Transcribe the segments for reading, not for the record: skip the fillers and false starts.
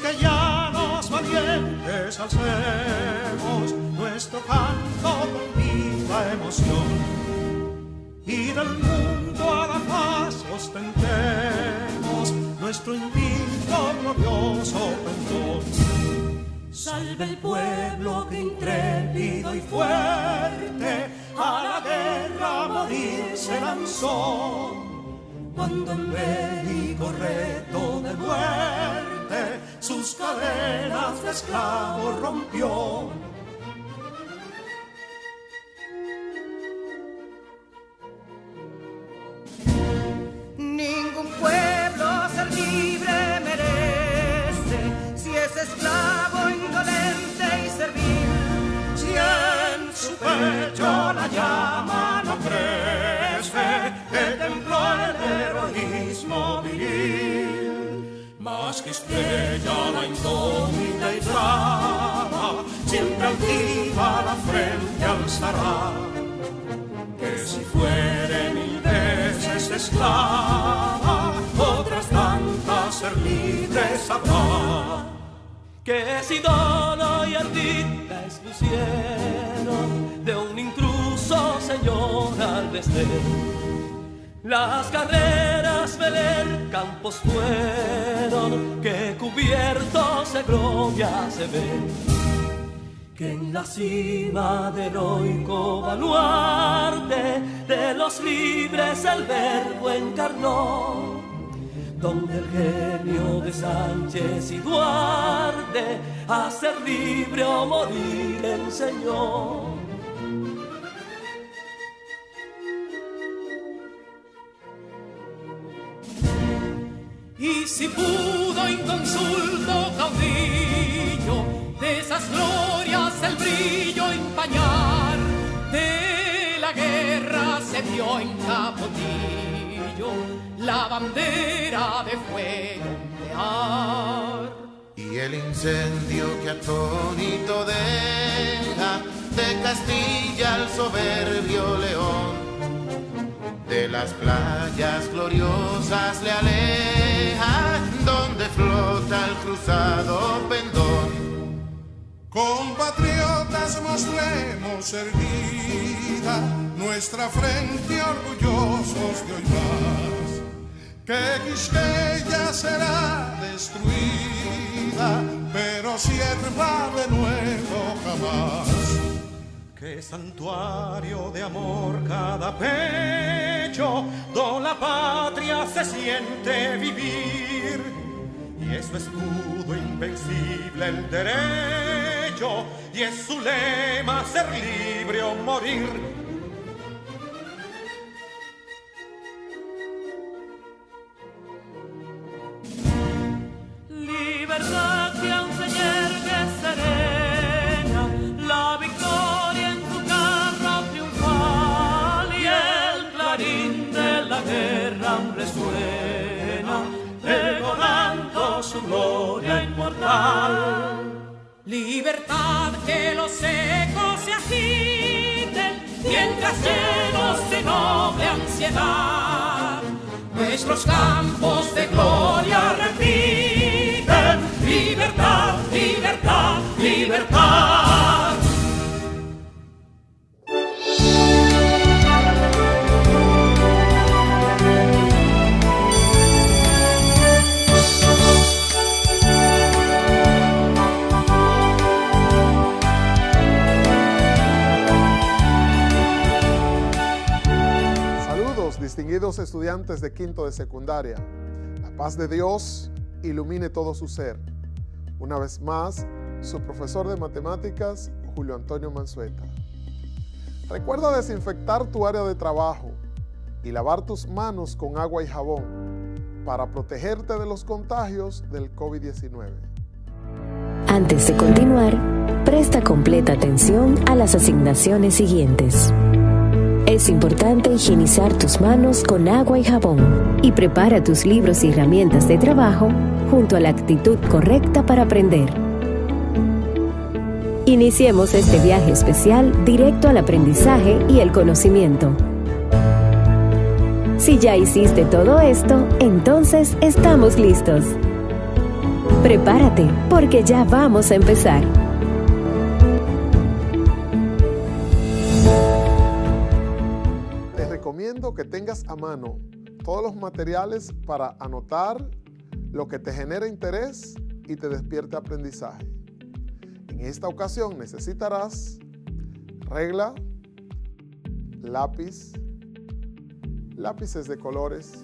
cristianos valientes alcemos nuestro canto con viva emoción, y del mundo a la paz ostentemos nuestro invicto glorioso pendón. Salve el pueblo que intrépido y fuerte a la guerra a morir se lanzó, cuando en bélico reto de muerte sus cadenas de esclavos rompió. Ningún pueblo ser libre merece si es esclavo, indolente y servil. Si en su pecho la llama no crece, que templó el heroísmo viril, más que estrella la indómita y brava, siempre altiva la frente alzará, que si fuere mil veces esclava, otras tantas ser libres habrá. Que si dono y ardita es luciero de un intruso señor al desdén, las carreras veler campos fueron que cubiertos de gloria se ven, que en la cima del heroico baluarte de los libres el verbo encarnó, donde el genio de Sánchez y Duarte a ser libre o morir enseñó. Y si pudo inconsulto caudillo de esas glorias el brillo empañar, de la guerra se vio en Capotillo la bandera de fuego ondear. Y el incendio que atónito deja de Castilla al soberbio león, de las playas gloriosas le aleja, donde flota el cruzado pendón. Compatriotas, mostremos erguida nuestra frente orgullosos de hoy más, que Quisqueya será destruida, pero sierva de nuevo jamás. Que santuario de amor cada pecho, donde la patria se siente vivir, y es su escudo invencible el derecho, y es su lema ser libre o morir. Libertad que aún se yergue serena, la victoria en su carro triunfal, y el clarín de la guerra aún resuena, pregonando su gloria inmortal. Libertad, que los ecos se agiten mientras llenos de noble ansiedad nuestros campos de gloria repiten: libertad, libertad, libertad. Distinguidos estudiantes de quinto de secundaria, la paz de Dios ilumine todo su ser. Una vez más, su profesor de matemáticas, Julio Antonio Manzueta. Recuerda desinfectar tu área de trabajo y lavar tus manos con agua y jabón para protegerte de los contagios del COVID-19. Antes de continuar, presta completa atención a las asignaciones siguientes. Es importante higienizar tus manos con agua y jabón y prepara tus libros y herramientas de trabajo junto a la actitud correcta para aprender. Iniciemos este viaje especial directo al aprendizaje y el conocimiento. Si ya hiciste todo esto, entonces estamos listos. Prepárate, porque ya vamos a empezar. Te recomiendo que tengas a mano todos los materiales para anotar lo que te genera interés y te despierte aprendizaje. En esta ocasión necesitarás regla, lápiz, lápices de colores,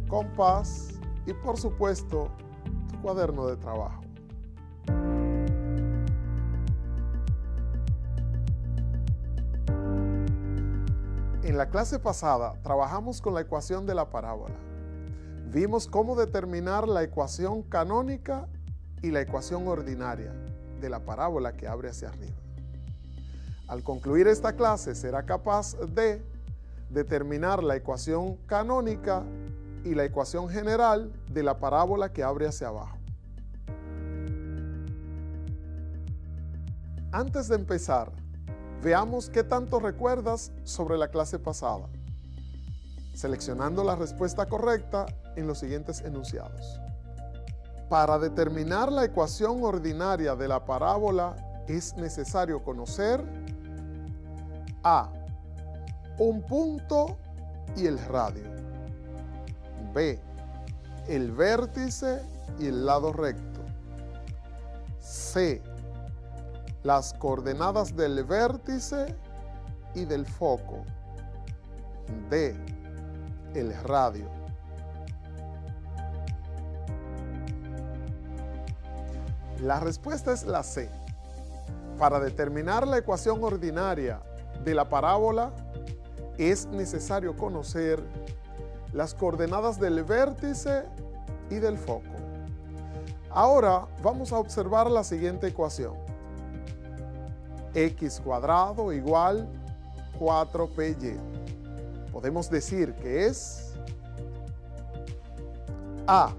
compás y por supuesto tu cuaderno de trabajo. En la clase pasada trabajamos con la ecuación de la parábola. Vimos cómo determinar la ecuación canónica y la ecuación ordinaria de la parábola que abre hacia arriba. Al concluir esta clase será capaz de determinar la ecuación canónica y la ecuación general de la parábola que abre hacia abajo. Antes de empezar, veamos qué tanto recuerdas sobre la clase pasada, seleccionando la respuesta correcta en los siguientes enunciados. Para determinar la ecuación ordinaria de la parábola es necesario conocer A. Un punto y el radio. B. El vértice y el lado recto. C. Las coordenadas del vértice y del foco. D. El radio. La respuesta es la C. Para determinar la ecuación ordinaria de la parábola es necesario conocer las coordenadas del vértice y del foco. Ahora vamos a observar la siguiente ecuación. X cuadrado igual 4py. Podemos decir que es A.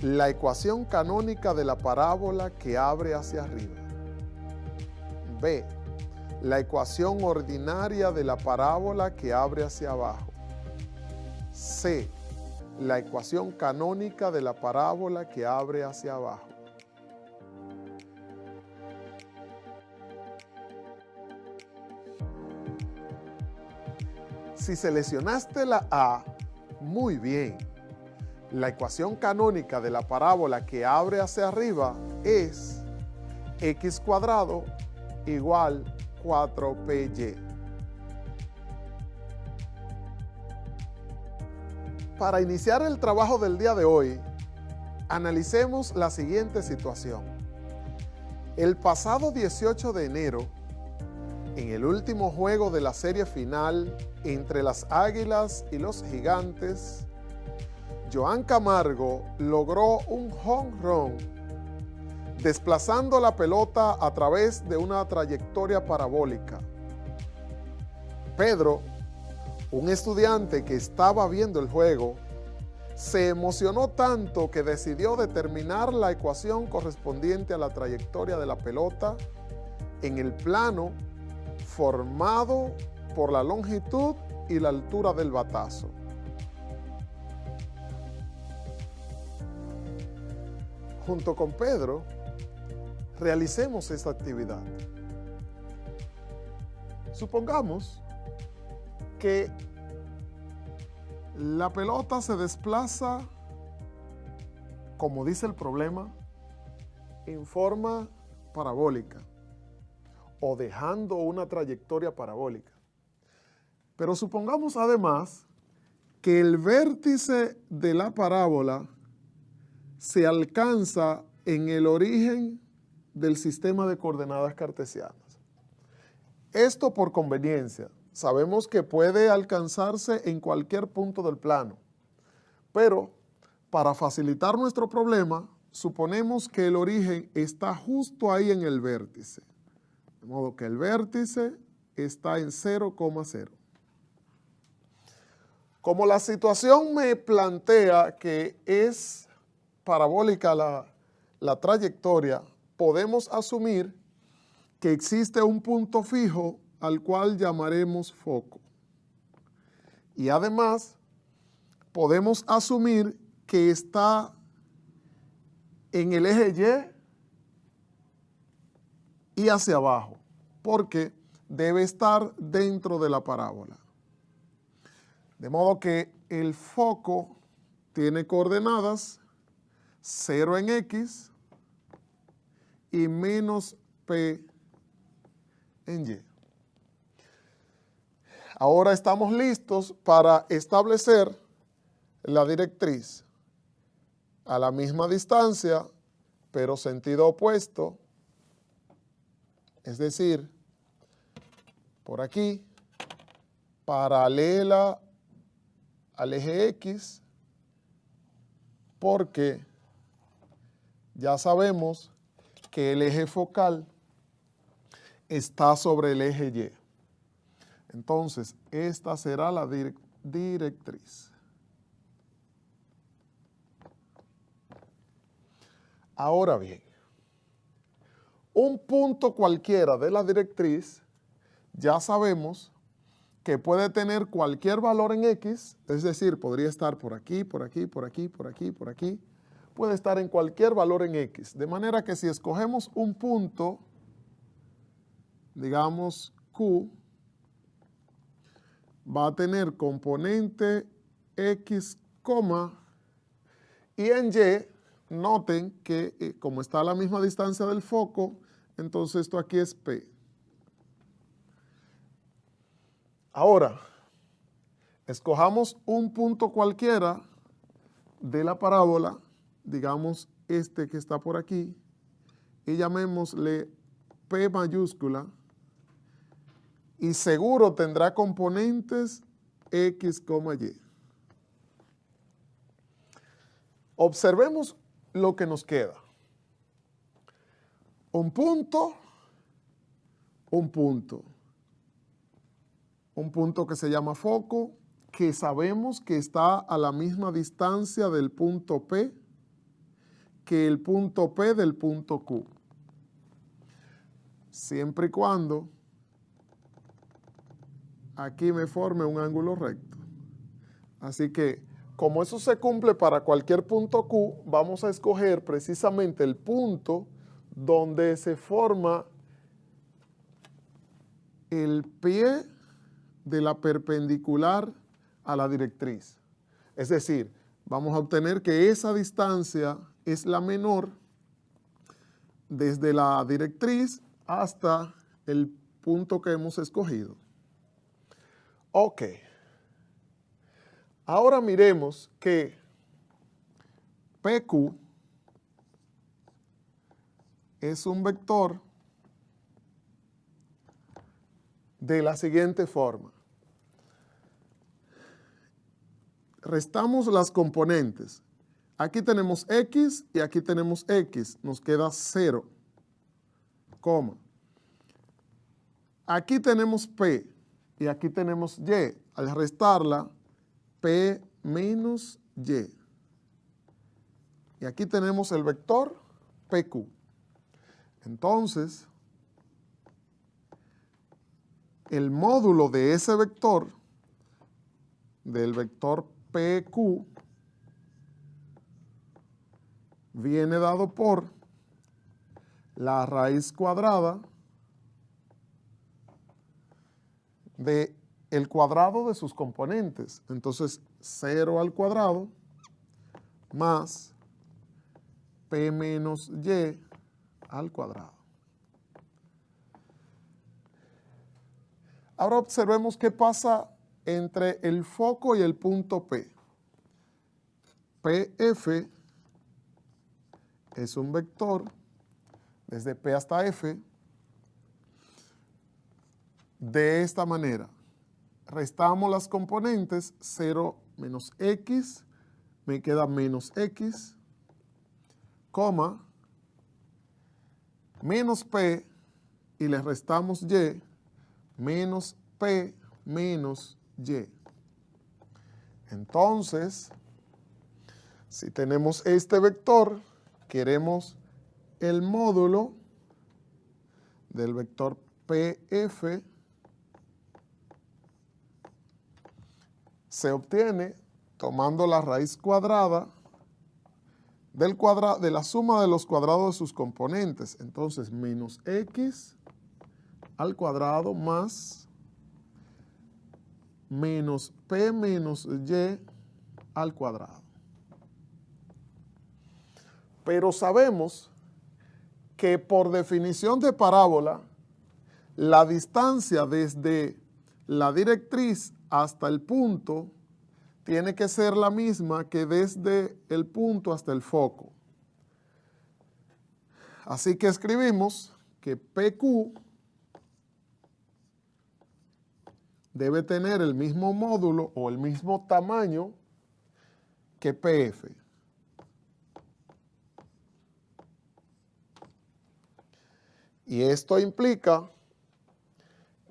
La ecuación canónica de la parábola que abre hacia arriba. B. La ecuación ordinaria de la parábola que abre hacia abajo. C. La ecuación canónica de la parábola que abre hacia abajo. Si seleccionaste la A, muy bien. La ecuación canónica de la parábola que abre hacia arriba es x cuadrado igual 4py. Para iniciar el trabajo del día de hoy, analicemos la siguiente situación. El pasado 18 de enero, en el último juego de la serie final entre las Águilas y los Gigantes, Joan Camargo logró un home run, desplazando la pelota a través de una trayectoria parabólica. Pedro, un estudiante que estaba viendo el juego, se emocionó tanto que decidió determinar la ecuación correspondiente a la trayectoria de la pelota en el plano formado por la longitud y la altura del batazo. Junto con Pedro, realicemos esta actividad. Supongamos que la pelota se desplaza, como dice el problema, en forma parabólica o dejando una trayectoria parabólica. Pero supongamos además que el vértice de la parábola se alcanza en el origen del sistema de coordenadas cartesianas. Esto por conveniencia. Sabemos que puede alcanzarse en cualquier punto del plano, pero para facilitar nuestro problema, suponemos que el origen está justo ahí en el vértice. De modo que el vértice está en 0,0. Como la situación me plantea que es parabólica la trayectoria, podemos asumir que existe un punto fijo al cual llamaremos foco. Y además, podemos asumir que está en el eje Y hacia abajo, porque debe estar dentro de la parábola. De modo que el foco tiene coordenadas 0 en X y menos P en Y. Ahora estamos listos para establecer la directriz a la misma distancia, pero sentido opuesto, es decir, por aquí, paralela al eje X, porque ya sabemos que el eje focal está sobre el eje Y. Entonces, esta será la directriz. Ahora bien, un punto cualquiera de la directriz, ya sabemos que puede tener cualquier valor en X, es decir, podría estar por aquí, por aquí, por aquí, por aquí, por aquí, puede estar en cualquier valor en X. De manera que si escogemos un punto, digamos Q, va a tener componente X, y en Y, noten que como está a la misma distancia del foco, entonces esto aquí es P. Ahora, escojamos un punto cualquiera de la parábola, digamos este que está por aquí, y llamémosle P mayúscula, y seguro tendrá componentes X, Y. Observemos lo que nos queda. Un punto que se llama foco, que sabemos que está a la misma distancia del punto P que el punto P del punto Q. Siempre y cuando aquí me forme un ángulo recto. Así que, como eso se cumple para cualquier punto Q, vamos a escoger precisamente el punto donde se forma el pie de la perpendicular a la directriz. Es decir, vamos a obtener que esa distancia es la menor desde la directriz hasta el punto que hemos escogido. Ok. Ahora miremos que PQ es un vector de la siguiente forma. Restamos las componentes. Aquí tenemos X y aquí tenemos X. Nos queda 0, coma. Aquí tenemos P y aquí tenemos Y. Al restarla, P menos Y. Y aquí tenemos el vector PQ. Entonces, el módulo de ese vector, del vector PQ, viene dado por la raíz cuadrada de el cuadrado de sus componentes. Entonces, 0 al cuadrado más P menos Y al cuadrado. Ahora observemos qué pasa entre el foco y el punto P. PF es un vector desde P hasta F de esta manera. Restamos las componentes, 0 menos X, me queda menos X, coma, menos P, y le restamos Y, menos P menos Y. Entonces, si tenemos este vector, queremos el módulo del vector PF, se obtiene tomando la raíz cuadrada de la suma de los cuadrados de sus componentes. Entonces, menos x al cuadrado más menos p menos y al cuadrado. Pero sabemos que por definición de parábola, la distancia desde la directriz hasta el punto tiene que ser la misma que desde el punto hasta el foco. Así que escribimos que PQ debe tener el mismo módulo o el mismo tamaño que PF. Y esto implica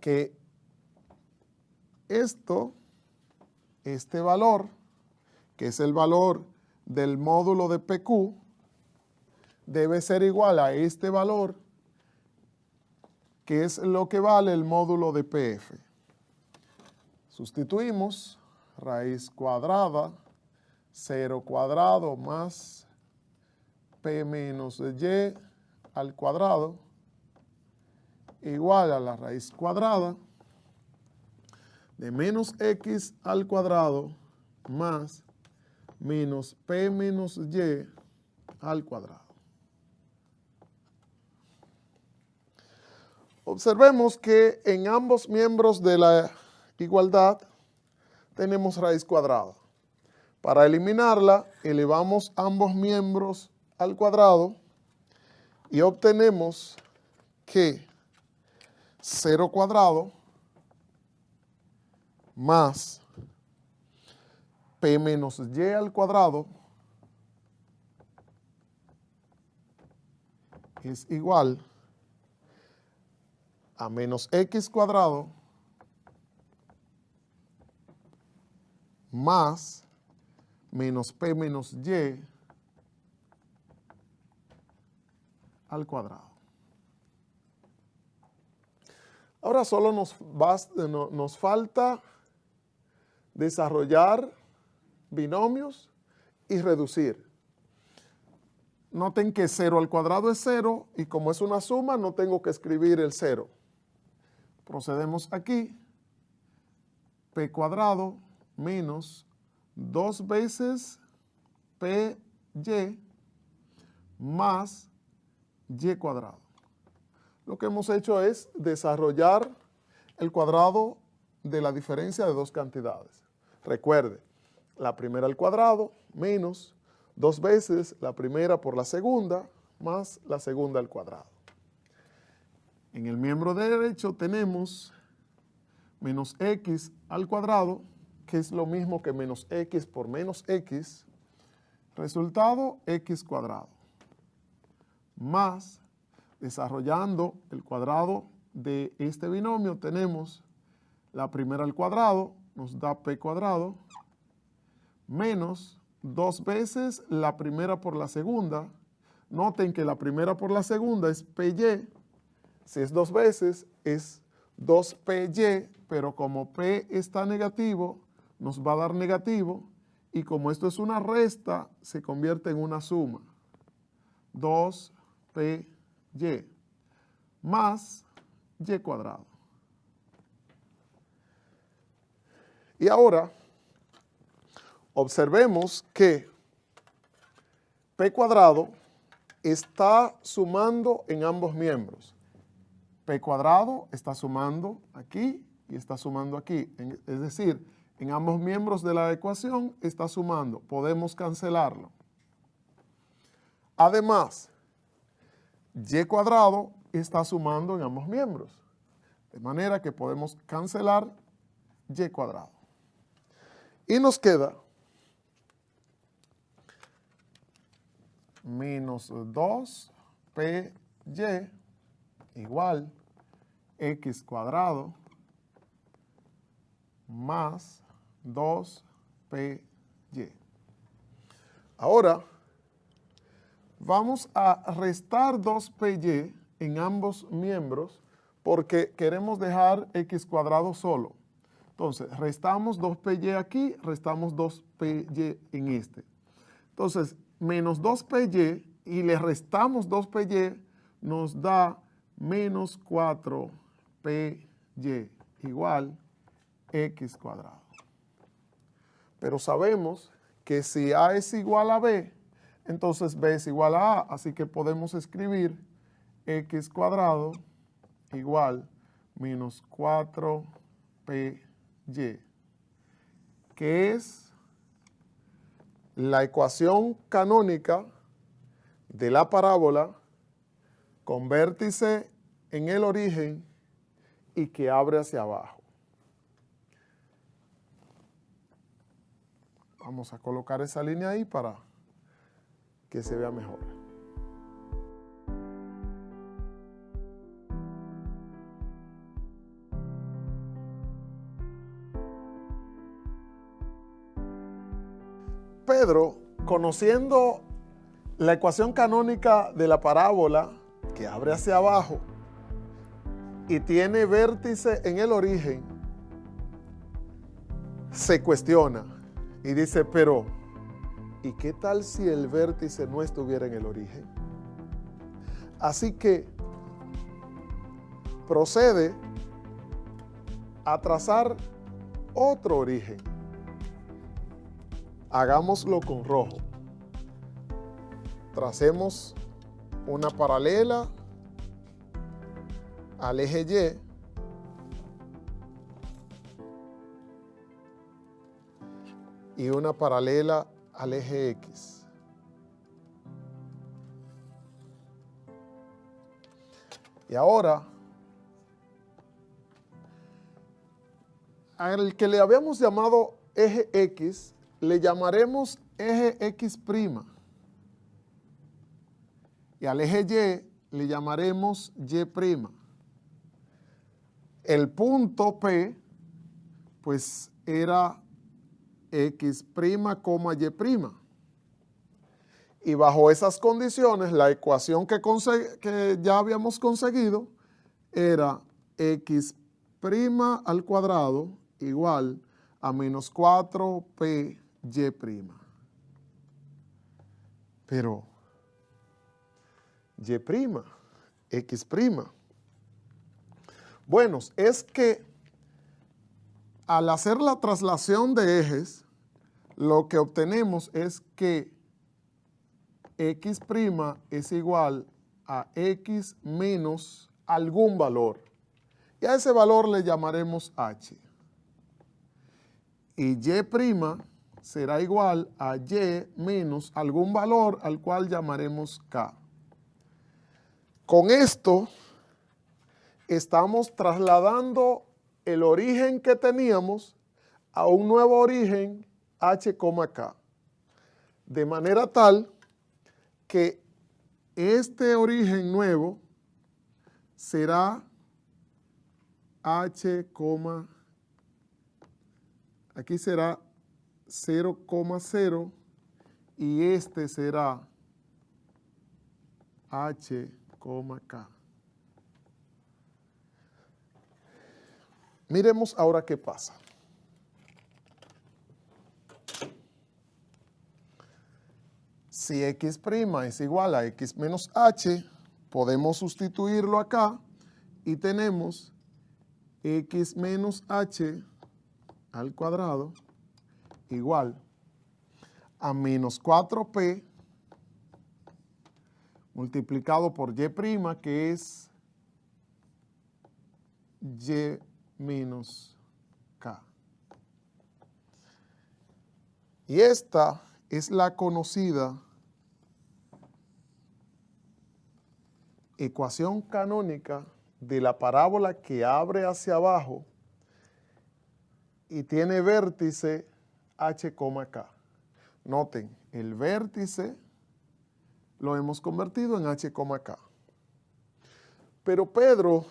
que este valor, que es el valor del módulo de PQ, debe ser igual a este valor, que es lo que vale el módulo de PF. Sustituimos raíz cuadrada, 0 cuadrado más P menos Y al cuadrado, igual a la raíz cuadrada de menos x al cuadrado más menos p menos y al cuadrado. Observemos que en ambos miembros de la igualdad tenemos raíz cuadrada. Para eliminarla, elevamos ambos miembros al cuadrado y obtenemos que 0 cuadrado más p menos y al cuadrado es igual a menos x cuadrado más menos p menos y al cuadrado. Ahora solo nos falta desarrollar binomios y reducir. Noten que 0 al cuadrado es 0 y como es una suma no tengo que escribir el 0. Procedemos aquí, p cuadrado menos 2 veces py más y cuadrado. Lo que hemos hecho es desarrollar el cuadrado de la diferencia de dos cantidades. Recuerde, la primera al cuadrado menos 2 veces la primera por la segunda más la segunda al cuadrado. En el miembro derecho tenemos menos x al cuadrado, que es lo mismo que menos x por menos x, resultado x cuadrado, más, desarrollando el cuadrado de este binomio, tenemos la primera al cuadrado, nos da p cuadrado, menos 2 veces la primera por la segunda. Noten que la primera por la segunda es py, si es 2 veces es 2py, pero como p está negativo, nos va a dar negativo, y como esto es una resta, se convierte en una suma. 2py más y cuadrado. Y ahora, observemos que p cuadrado está sumando en ambos miembros. P cuadrado está sumando aquí y está sumando aquí. Es decir, en ambos miembros de la ecuación está sumando. Podemos cancelarlo. Además, y cuadrado está sumando en ambos miembros. De manera que podemos cancelar y cuadrado. Y nos queda menos 2py igual x cuadrado más 2py. Ahora, vamos a restar 2py en ambos miembros porque queremos dejar x cuadrado solo. Entonces, restamos 2py aquí, restamos 2py en este. Entonces, menos 2PY y le restamos 2PY, nos da menos 4PY igual X cuadrado. Pero sabemos que si A es igual a B, entonces B es igual a A, así que podemos escribir X cuadrado igual menos 4PY, que es la ecuación canónica de la parábola con vértice en el origen y que abre hacia abajo. Vamos a colocar esa línea ahí para que se vea mejor. Pedro, conociendo la ecuación canónica de la parábola que abre hacia abajo y tiene vértice en el origen, se cuestiona y dice, pero ¿y qué tal si el vértice no estuviera en el origen? Así que procede a trazar otro origen. Hagámoslo con rojo. Tracemos una paralela al eje Y y una paralela al eje X. Y ahora, al que le habíamos llamado eje X, le llamaremos eje X'. Y al eje Y le llamaremos Y'. El punto P, pues era X', Y'. Y bajo esas condiciones, la ecuación que ya habíamos conseguido era X' al cuadrado igual a menos 4PY'. Pero Y', X'. Bueno, es que al hacer la traslación de ejes, lo que obtenemos es que X' es igual a X menos algún valor. Y a ese valor le llamaremos H. Y Y' será igual a Y menos algún valor al cual llamaremos K. Con esto estamos trasladando el origen que teníamos a un nuevo origen H, K. De manera tal que este origen nuevo será H, aquí será 0,0 y este será H, K. Miremos ahora qué pasa. Si X' es igual a X menos H, podemos sustituirlo acá y tenemos X menos H al cuadrado igual a menos 4P multiplicado por Y', que es Y menos K. Y esta es la conocida ecuación canónica de la parábola que abre hacia abajo y tiene vértice H, K. Noten, el vértice lo hemos convertido en H, K. Pero Pedro,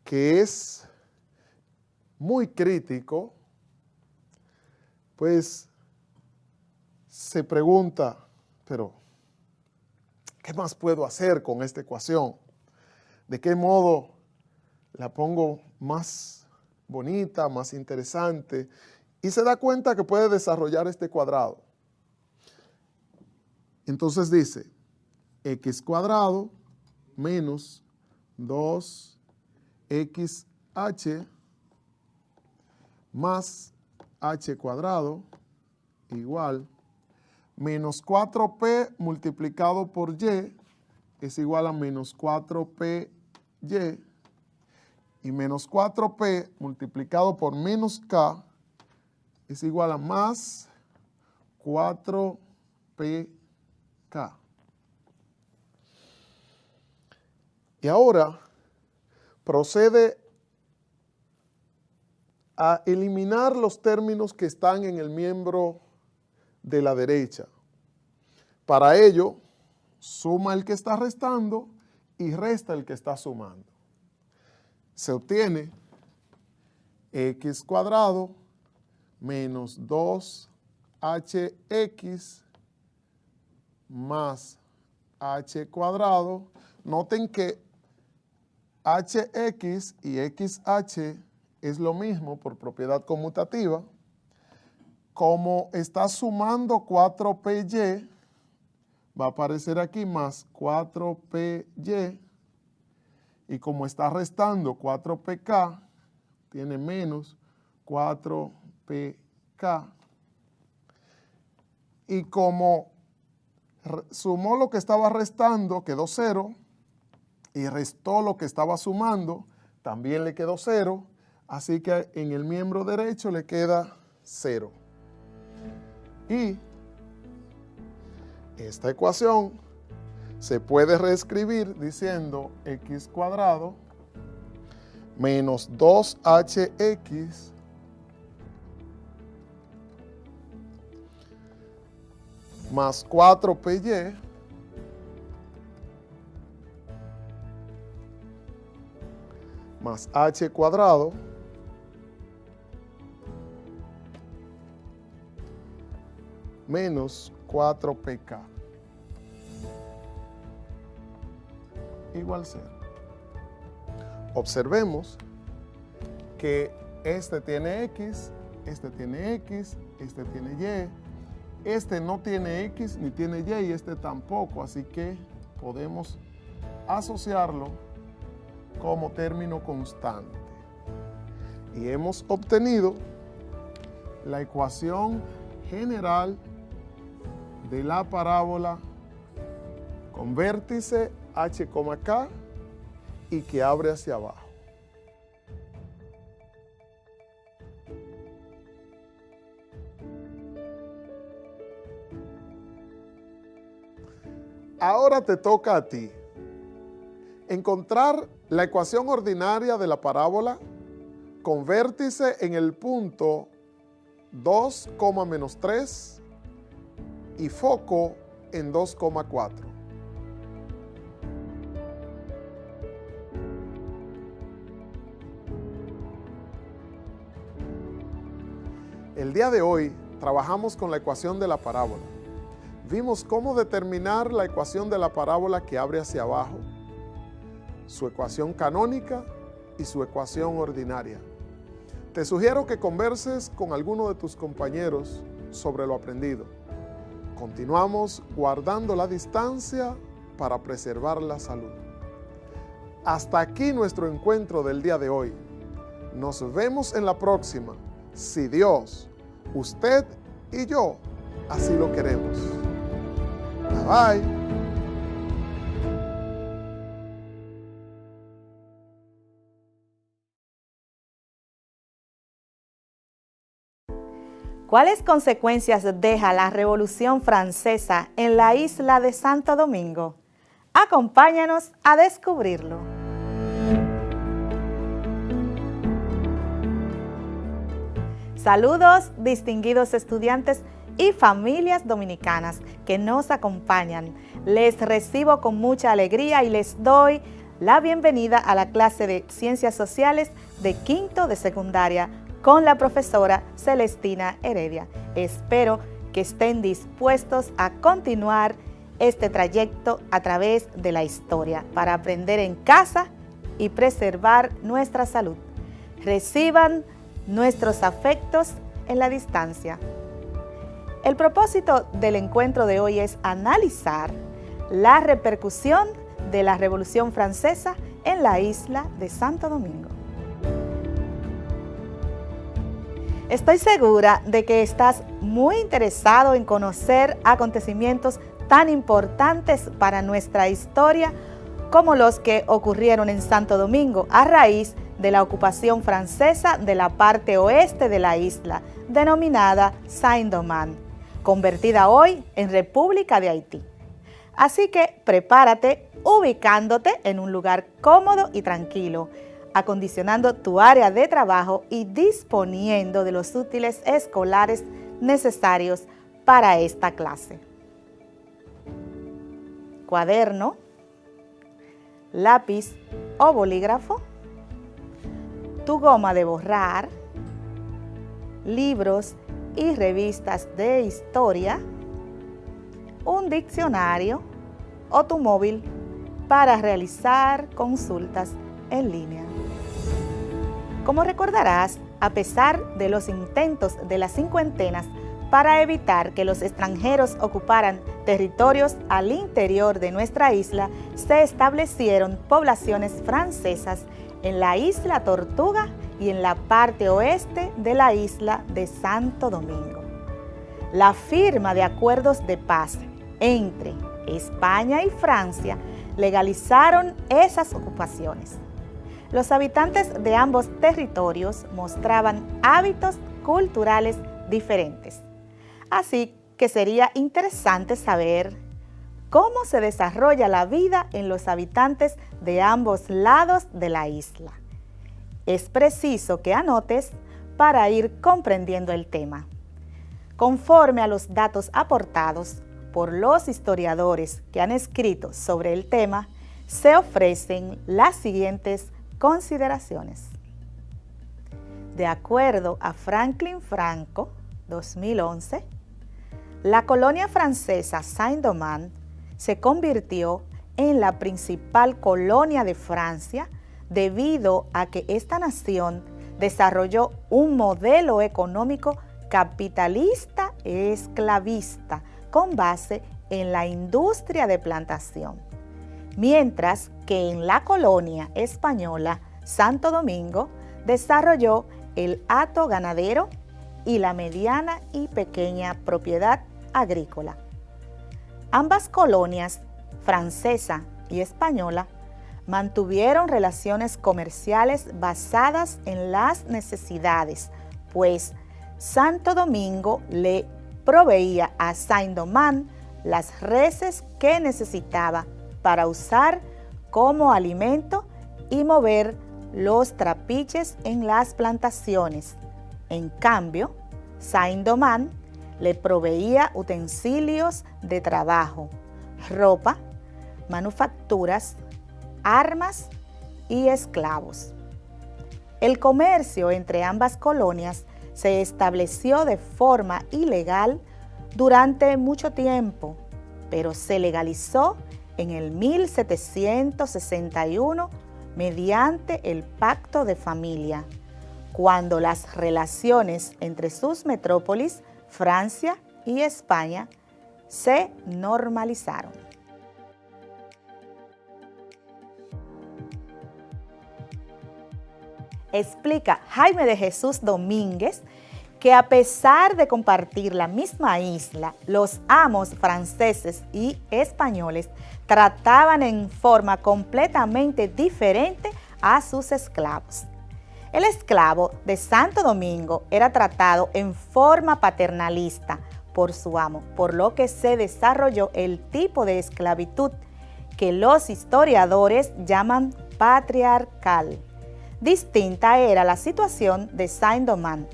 que es muy crítico, pues se pregunta, pero ¿qué más puedo hacer con esta ecuación? ¿De qué modo la pongo más bonita, más interesante? Y se da cuenta que puede desarrollar este cuadrado. Entonces dice x cuadrado menos 2xh más h cuadrado igual menos 4p multiplicado por y es igual a menos 4py y menos 4p multiplicado por menos k es igual a más 4pk. Y ahora procede a eliminar los términos que están en el miembro de la derecha. Para ello, suma el que está restando y resta el que está sumando. Se obtiene x cuadrado menos 2hx más h cuadrado. Noten que hx y xh es lo mismo por propiedad conmutativa. Como está sumando 4py, va a aparecer aquí más 4py. Y como está restando 4pk, tiene menos 4pk. Y como sumó lo que estaba restando, quedó 0. Y restó lo que estaba sumando, también le quedó 0. Así que en el miembro derecho le queda 0. Y esta ecuación se puede reescribir diciendo x cuadrado menos 2hx más 4py más h cuadrado menos 4pk igual 0. Observemos que este tiene x, este tiene x, este tiene y, este no tiene x ni tiene y y este tampoco, así que podemos asociarlo como término constante. Y hemos obtenido la ecuación general de la parábola con vértice h, k y que abre hacia abajo. Ahora te toca a ti encontrar la ecuación ordinaria de la parábola con vértice en el punto 2, menos 3 y foco en 2,4. El día de hoy trabajamos con la ecuación de la parábola. Vimos cómo determinar la ecuación de la parábola que abre hacia abajo, su ecuación canónica y su ecuación ordinaria. Te sugiero que converses con alguno de tus compañeros sobre lo aprendido. Continuamos guardando la distancia para preservar la salud. Hasta aquí nuestro encuentro del día de hoy. Nos vemos en la próxima, si Dios, usted y yo así lo queremos. Bye bye. ¿Cuáles consecuencias deja la Revolución Francesa en la isla de Santo Domingo? Acompáñanos a descubrirlo. Saludos, distinguidos estudiantes y familias dominicanas que nos acompañan. Les recibo con mucha alegría y les doy la bienvenida a la clase de Ciencias Sociales de quinto de secundaria con la profesora Celestina Heredia. Espero que estén dispuestos a continuar este trayecto a través de la historia para aprender en casa y preservar nuestra salud. Reciban nuestros afectos en la distancia. El propósito del encuentro de hoy es analizar la repercusión de la Revolución Francesa en la isla de Santo Domingo. Estoy segura de que estás muy interesado en conocer acontecimientos tan importantes para nuestra historia como los que ocurrieron en Santo Domingo a raíz de la ocupación francesa de la parte oeste de la isla, denominada Saint-Domingue, convertida hoy en República de Haití. Así que prepárate ubicándote en un lugar cómodo y tranquilo, acondicionando tu área de trabajo y disponiendo de los útiles escolares necesarios para esta clase. Cuaderno, lápiz o bolígrafo, tu goma de borrar, libros y revistas de historia, un diccionario o tu móvil para realizar consultas en línea. Como recordarás, a pesar de los intentos de las cincuentenas para evitar que los extranjeros ocuparan territorios al interior de nuestra isla, se establecieron poblaciones francesas en la isla Tortuga y en la parte oeste de la isla de Santo Domingo. La firma de acuerdos de paz entre España y Francia legalizaron esas ocupaciones. Los habitantes de ambos territorios mostraban hábitos culturales diferentes. Así que sería interesante saber cómo se desarrolla la vida en los habitantes de ambos lados de la isla. Es preciso que anotes para ir comprendiendo el tema. Conforme a los datos aportados por los historiadores que han escrito sobre el tema, se ofrecen las siguientes consideraciones. De acuerdo a Franklin Franco, 2011, la colonia francesa Saint-Domingue se convirtió en la principal colonia de Francia debido a que esta nación desarrolló un modelo económico capitalista esclavista con base en la industria de plantación, mientras que en la colonia española Santo Domingo desarrolló el hato ganadero y la mediana y pequeña propiedad agrícola. Ambas colonias, francesa y española, mantuvieron relaciones comerciales basadas en las necesidades, pues Santo Domingo le proveía a Saint-Domingue las reses que necesitaba para usar como alimento y mover los trapiches en las plantaciones. En cambio, Saint-Domingue le proveía utensilios de trabajo, ropa, manufacturas, armas y esclavos. El comercio entre ambas colonias se estableció de forma ilegal durante mucho tiempo, pero se legalizó en el 1761 mediante el Pacto de Familia, cuando las relaciones entre sus metrópolis, Francia y España, se normalizaron. Explica Jaime de Jesús Domínguez que a pesar de compartir la misma isla, los amos franceses y españoles trataban en forma completamente diferente a sus esclavos. El esclavo de Santo Domingo era tratado en forma paternalista por su amo, por lo que se desarrolló el tipo de esclavitud que los historiadores llaman patriarcal. Distinta era la situación de Saint-Domingue,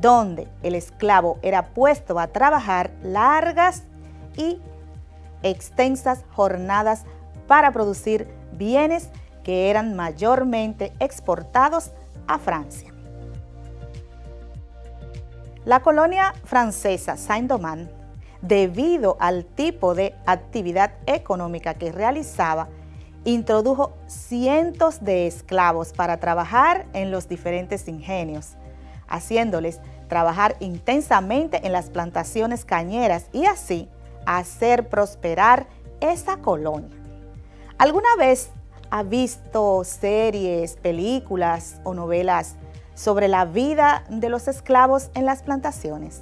donde el esclavo era puesto a trabajar largas y extensas jornadas para producir bienes que eran mayormente exportados a Francia. La colonia francesa Saint-Domingue, debido al tipo de actividad económica que realizaba, introdujo cientos de esclavos para trabajar en los diferentes ingenios, haciéndoles trabajar intensamente en las plantaciones cañeras y así hacer prosperar esa colonia. ¿Alguna vez ha visto series, películas o novelas sobre la vida de los esclavos en las plantaciones?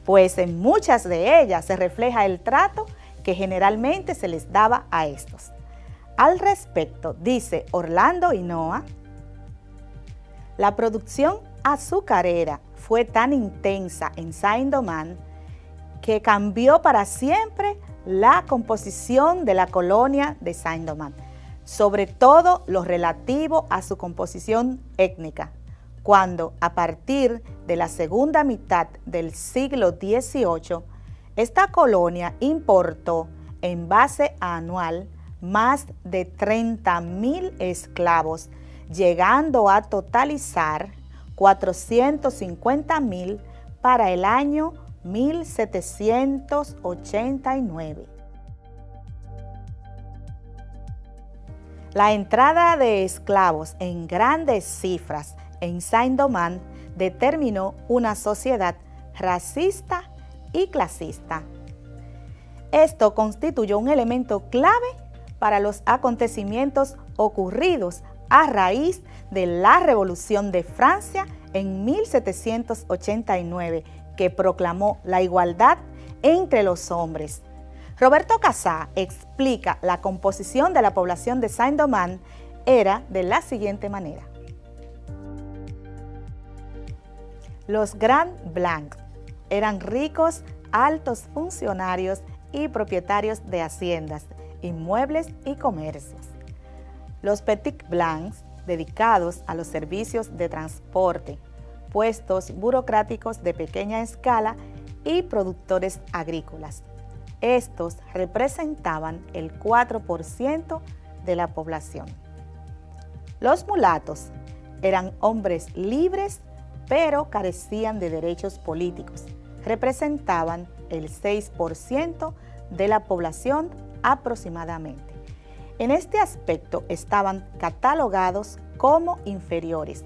Pues en muchas de ellas se refleja el trato que generalmente se les daba a estos. Al respecto, dice Orlando Hinoa, la producción azucarera fue tan intensa en Saint-Domingue que cambió para siempre la composición de la colonia de Saint-Domingue, sobre todo lo relativo a su composición étnica, cuando a partir de la segunda mitad del siglo XVIII, esta colonia importó en base anual más de 30,000 esclavos, llegando a totalizar 450,000 para el año 1789. La entrada de esclavos en grandes cifras en Saint-Domingue determinó una sociedad racista y clasista. Esto constituyó un elemento clave para los acontecimientos ocurridos a raíz de la Revolución de Francia en 1789, que proclamó la igualdad entre los hombres. Roberto Casá explica la composición de la población de Saint-Domingue era de la siguiente manera. Los Grands Blancs eran ricos, altos funcionarios y propietarios de haciendas, inmuebles y comercios. Los Petits Blancs, dedicados a los servicios de transporte, puestos burocráticos de pequeña escala y productores agrícolas. Estos representaban el 4% de la población. Los mulatos eran hombres libres, pero carecían de derechos políticos. Representaban el 6% de la población aproximadamente. En este aspecto estaban catalogados como inferiores,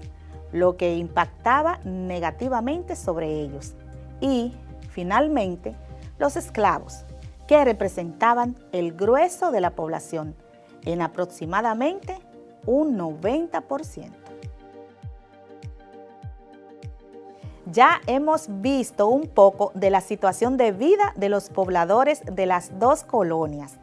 lo que impactaba negativamente sobre ellos. Y, finalmente, los esclavos, que representaban el grueso de la población, en aproximadamente un 90%. Ya hemos visto un poco de la situación de vida de los pobladores de las dos colonias.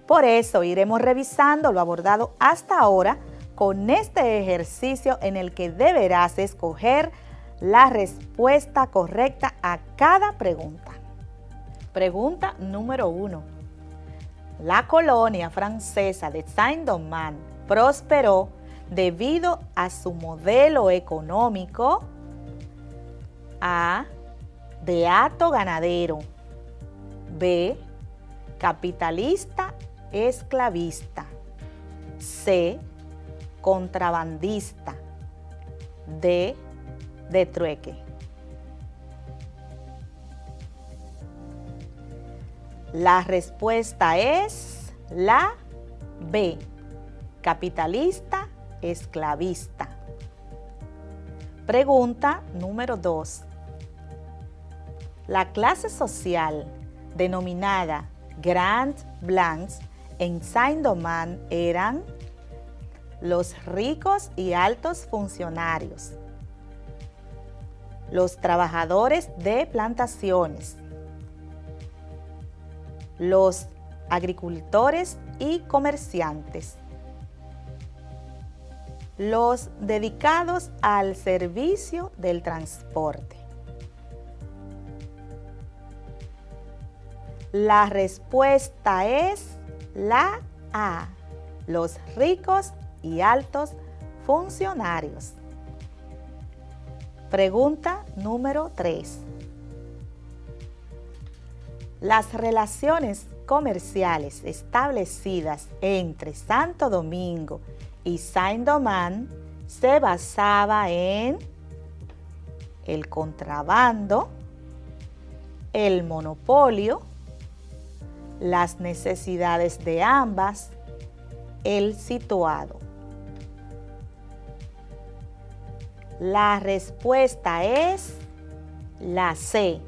Por eso iremos revisando lo abordado hasta ahora con este ejercicio en el que deberás escoger la respuesta correcta a cada pregunta. Pregunta número 1. La colonia francesa de Saint-Domingue prosperó debido a su modelo económico A. Beato ganadero. B. Capitalista esclavista. C. Contrabandista. D. De trueque. La respuesta es la B. Capitalista esclavista. Pregunta número 2. La clase social denominada Grands Blancs en Saint-Domingue eran los ricos y altos funcionarios, los trabajadores de plantaciones, los agricultores y comerciantes, los dedicados al servicio del transporte. La respuesta es la A, los ricos y altos funcionarios. Pregunta número 3. Las relaciones comerciales establecidas entre Santo Domingo y Saint-Domingue se basaba en el contrabando, el monopolio, las necesidades de ambas, el situado. La respuesta es La C,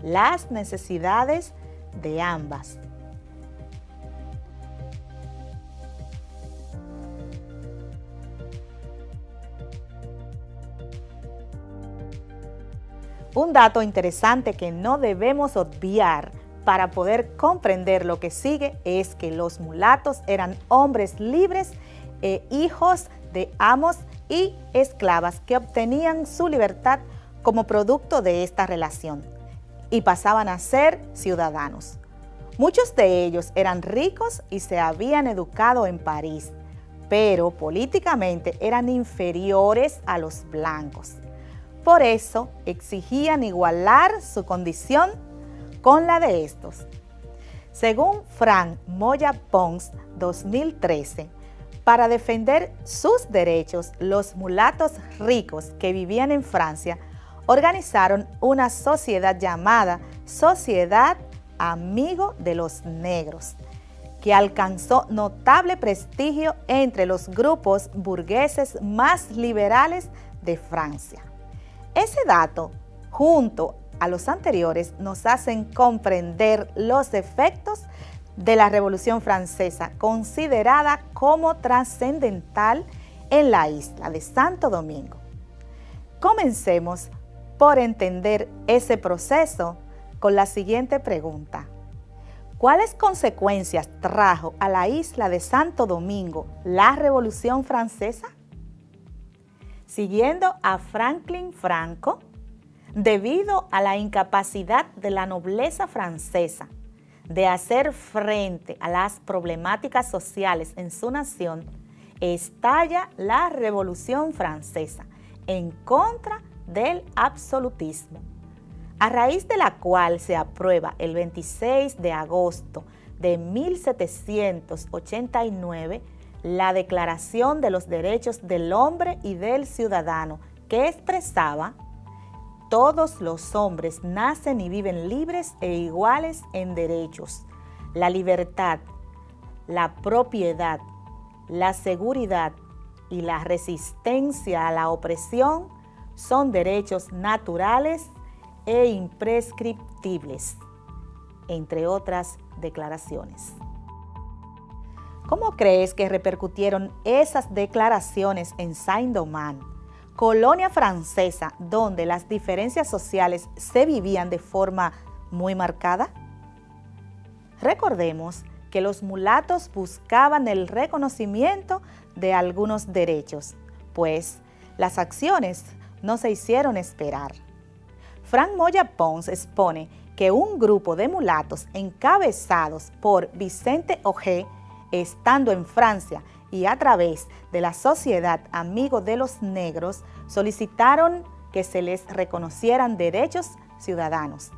las necesidades de ambas. Un dato interesante que no debemos obviar para poder comprender lo que sigue es que los mulatos eran hombres libres e hijos de amos y esclavas que obtenían su libertad como producto de esta relación y pasaban a ser ciudadanos. Muchos de ellos eran ricos y se habían educado en París, pero políticamente eran inferiores a los blancos. Por eso exigían igualar su condición con la de estos. Según Frank Moya Pons, 2013, para defender sus derechos, los mulatos ricos que vivían en Francia organizaron una sociedad llamada Sociedad Amigo de los Negros, que alcanzó notable prestigio entre los grupos burgueses más liberales de Francia. Ese dato, junto a los anteriores, nos hacen comprender los efectos de la Revolución Francesa, considerada como trascendental en la isla de Santo Domingo. Comencemos por entender ese proceso con la siguiente pregunta. ¿Cuáles consecuencias trajo a la isla de Santo Domingo la Revolución Francesa? Siguiendo a Franklin Franco, debido a la incapacidad de la nobleza francesa de hacer frente a las problemáticas sociales en su nación, estalla la Revolución Francesa en contra del absolutismo, a raíz de la cual se aprueba el 26 de agosto de 1789 la Declaración de los Derechos del Hombre y del Ciudadano, que expresaba: todos los hombres nacen y viven libres e iguales en derechos. La libertad, la propiedad, la seguridad y la resistencia a la opresión son derechos naturales e imprescriptibles, entre otras declaraciones. ¿Cómo crees que repercutieron esas declaraciones en Saint-Domingue, colonia francesa donde las diferencias sociales se vivían de forma muy marcada? Recordemos que los mulatos buscaban el reconocimiento de algunos derechos, pues las acciones no se hicieron esperar. Frank Moya Pons expone que un grupo de mulatos encabezados por Vicente Auger, estando en Francia y a través de la Sociedad Amigo de los Negros, solicitaron que se les reconocieran derechos ciudadanos.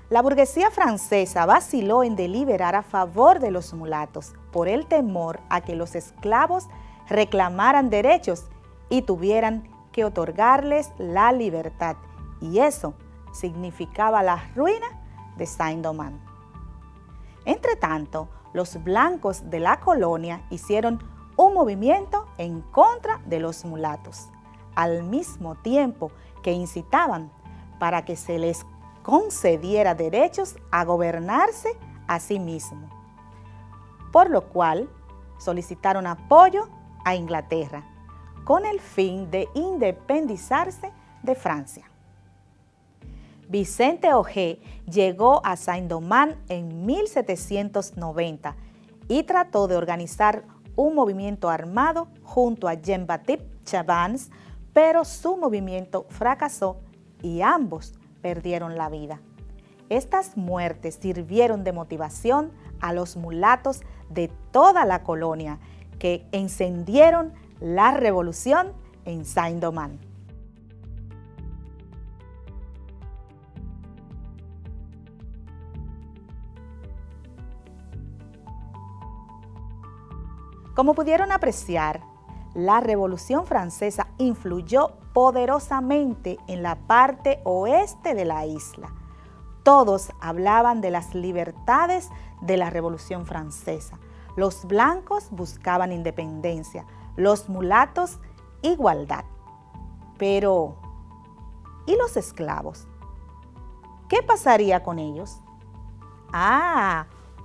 La burguesía francesa vaciló en deliberar a favor de los mulatos por el temor a que los esclavos reclamaran derechos y tuvieran que otorgarles la libertad, y eso significaba la ruina de Saint-Domingue. Entretanto, los blancos de la colonia hicieron un movimiento en contra de los mulatos, al mismo tiempo que incitaban para que se les concediera derechos a gobernarse a sí mismos, por lo cual solicitaron apoyo a Inglaterra con el fin de independizarse de Francia. Vicente Auger llegó a Saint-Domingue en 1790 y trató de organizar un movimiento armado junto a Jean-Baptiste Chabannes, pero su movimiento fracasó y ambos perdieron la vida. Estas muertes sirvieron de motivación a los mulatos de toda la colonia, que encendieron la revolución en Saint-Domingue. Como pudieron apreciar, la Revolución Francesa influyó poderosamente en la parte oeste de la isla. Todos hablaban de las libertades de la Revolución Francesa. Los blancos buscaban independencia, los mulatos igualdad. Pero, ¿y los esclavos? ¿qué pasaría con ellos?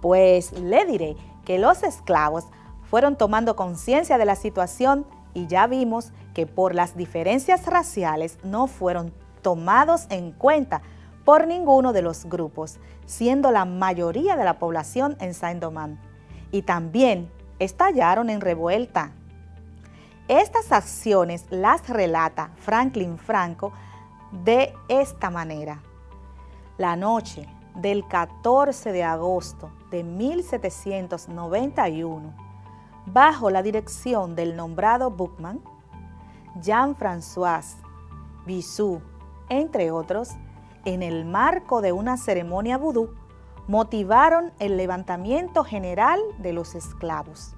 Pues le diré que los esclavos fueron tomando conciencia de la situación y ya vimos que por las diferencias raciales no fueron tomados en cuenta por ninguno de los grupos, siendo la mayoría de la población en Saint-Domingue. Y también estallaron en revuelta. Estas acciones las relata Franklin Franco de esta manera. La noche del 14 de agosto de 1791, bajo la dirección del nombrado Buckman, Jean-François Bissou, entre otros, en el marco de una ceremonia vudú, motivaron el levantamiento general de los esclavos.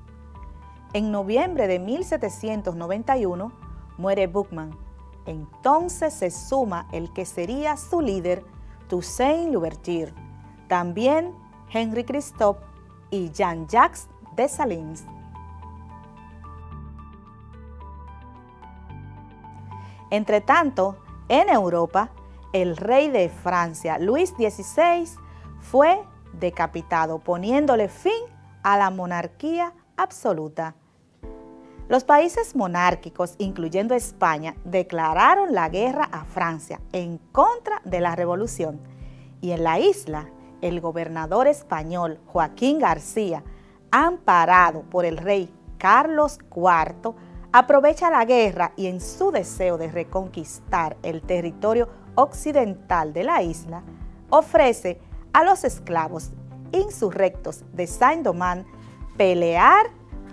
En noviembre de 1791 muere Buckman. Entonces se suma el que sería su líder, Toussaint Louverture, también Henri Christophe y Jean-Jacques Dessalines. Entretanto, en Europa, el rey de Francia, Luis XVI, fue decapitado, poniéndole fin a la monarquía absoluta. Los países monárquicos, incluyendo España, declararon la guerra a Francia en contra de la revolución. Y en la isla, el gobernador español Joaquín García, amparado por el rey Carlos IV, aprovecha la guerra y en su deseo de reconquistar el territorio occidental de la isla, ofrece a los esclavos insurrectos de Saint-Domingue pelear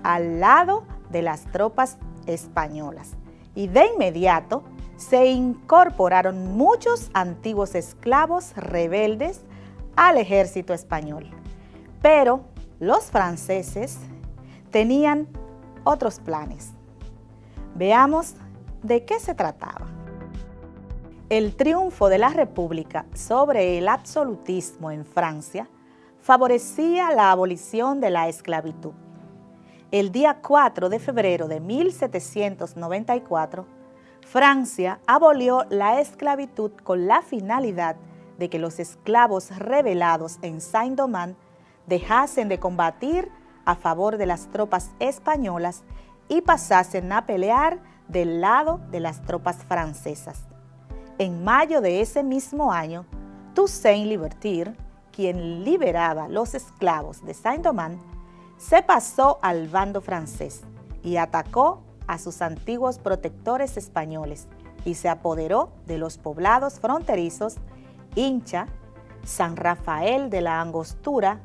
al lado de las tropas españolas. Y de inmediato se incorporaron muchos antiguos esclavos rebeldes al ejército español. Pero los franceses tenían otros planes. Veamos de qué se trataba. El triunfo de la República sobre el absolutismo en Francia favorecía la abolición de la esclavitud. El día 4 de febrero de 1794, Francia abolió la esclavitud con la finalidad de que los esclavos rebelados en Saint-Domingue dejasen de combatir a favor de las tropas españolas y pasasen a pelear del lado de las tropas francesas. En mayo de ese mismo año, Toussaint Louverture, quien liberaba los esclavos de Saint-Domingue, se pasó al bando francés y atacó a sus antiguos protectores españoles y se apoderó de los poblados fronterizos Hincha, San Rafael de la Angostura,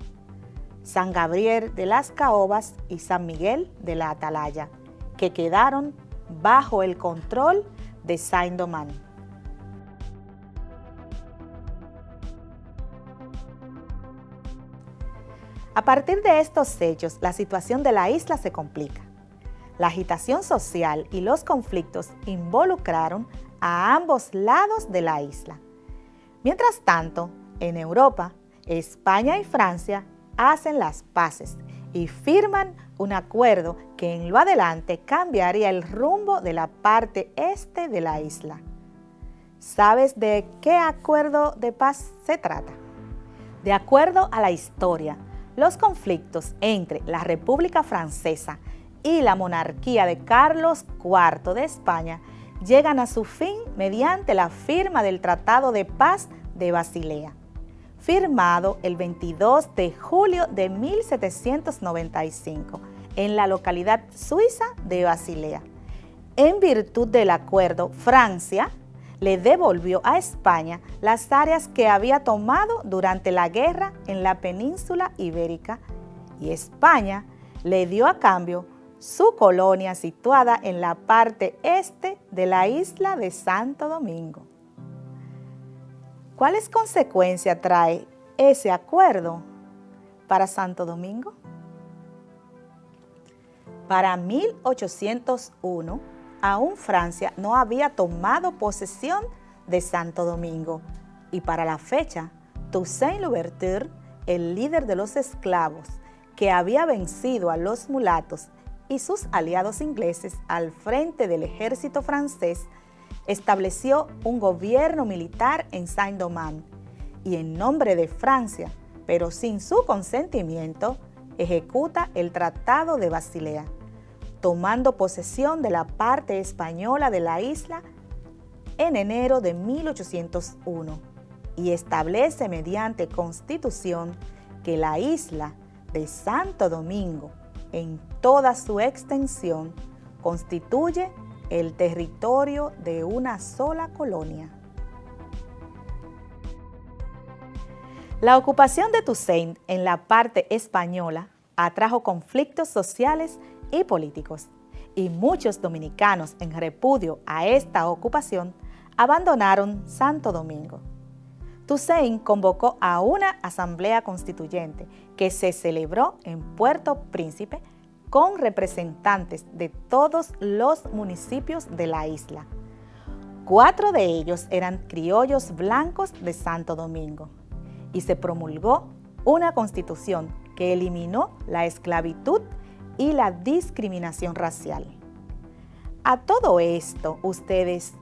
San Gabriel de las Caobas y San Miguel de la Atalaya, que quedaron bajo el control de Saint-Domingue. A partir de estos hechos, la situación de la isla se complica. La agitación social y los conflictos involucraron a ambos lados de la isla. Mientras tanto, en Europa, España y Francia hacen las paces y firman un acuerdo que en lo adelante cambiaría el rumbo de la parte este de la isla. ¿Sabes de qué acuerdo de paz se trata? De acuerdo a la historia, los conflictos entre la República Francesa y la monarquía de Carlos IV de España llegan a su fin mediante la firma del Tratado de Paz de Basilea, firmado el 22 de julio de 1795 en la localidad suiza de Basilea. En virtud del acuerdo, Francia le devolvió a España las áreas que había tomado durante la guerra en la península ibérica y España le dio a cambio su colonia situada en la parte este de la isla de Santo Domingo. ¿Cuáles consecuencias trae ese acuerdo para Santo Domingo? Para 1801, aún Francia no había tomado posesión de Santo Domingo y para la fecha, Toussaint Louverture, el líder de los esclavos que había vencido a los mulatos y sus aliados ingleses al frente del ejército francés, estableció un gobierno militar en Saint-Domingue y en nombre de Francia, pero sin su consentimiento, ejecuta el Tratado de Basilea, tomando posesión de la parte española de la isla en enero de 1801 y establece mediante constitución que la isla de Santo Domingo, en toda su extensión, constituye el territorio de una sola colonia. La ocupación de Toussaint en la parte española atrajo conflictos sociales y políticos, y muchos dominicanos, en repudio a esta ocupación, abandonaron Santo Domingo. Toussaint convocó a una asamblea constituyente que se celebró en Puerto Príncipe con representantes de todos los municipios de la isla. 4 de ellos eran criollos blancos de Santo Domingo, y se promulgó una constitución que eliminó la esclavitud y la discriminación racial. A todo esto, ustedes,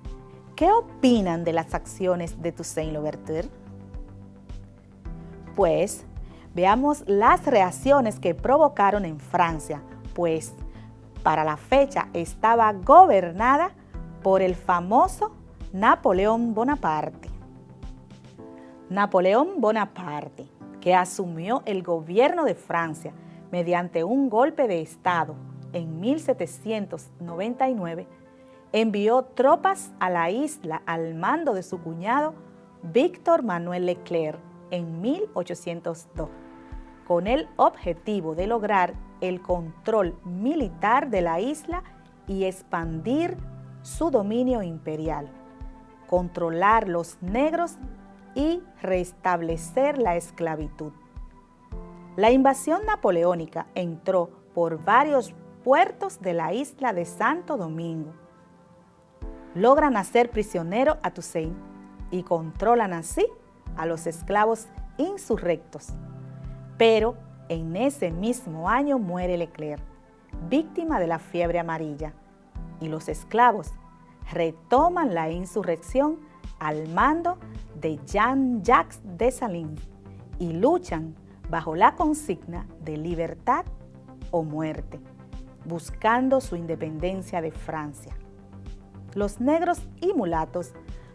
¿qué opinan de las acciones de Toussaint Louverture? Pues, veamos las reacciones que provocaron en Francia, pues para la fecha estaba gobernada por el famoso Napoleón Bonaparte. Napoleón Bonaparte, que asumió el gobierno de Francia mediante un golpe de Estado en 1799, envió tropas a la isla al mando de su cuñado Víctor Manuel Leclerc en 1802, con el objetivo de lograr el control militar de la isla y expandir su dominio imperial, controlar los negros y restablecer la esclavitud. La invasión napoleónica entró por varios puertos de la isla de Santo Domingo. Logran hacer prisionero a Toussaint y controlan así a los esclavos insurrectos. Pero en ese mismo año muere Leclerc, víctima de la fiebre amarilla, y los esclavos retoman la insurrección al mando de Jean-Jacques Dessalines y luchan bajo la consigna de libertad o muerte, buscando su independencia de Francia. Los negros y mulatos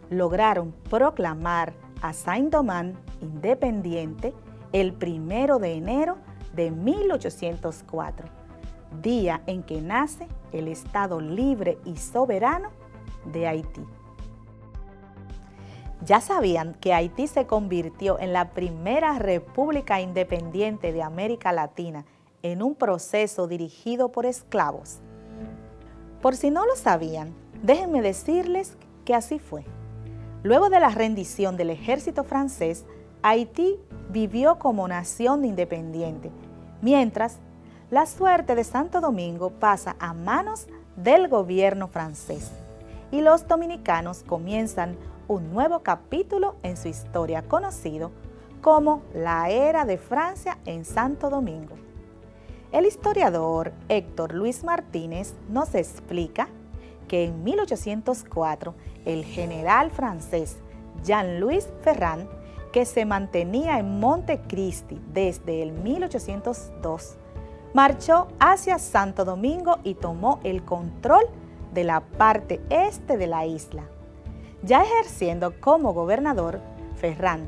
lograron proclamar a Saint-Domingue independiente el 1 de enero de 1804, día en que nace el Estado libre y soberano de Haití. ¿Ya sabían que Haití se convirtió en la primera república independiente de América Latina en un proceso dirigido por esclavos? Por si no lo sabían, déjenme decirles que así fue. Luego de la rendición del ejército francés, Haití vivió como nación independiente, mientras la suerte de Santo Domingo pasa a manos del gobierno francés y los dominicanos comienzan un nuevo capítulo en su historia conocido como la Era de Francia en Santo Domingo. El historiador Héctor Luis Martínez nos explica que en 1804 el general francés Jean-Louis Ferrand, que se mantenía en Montecristi desde el 1802, marchó hacia Santo Domingo y tomó el control de la parte este de la isla. Ya ejerciendo como gobernador, Ferrand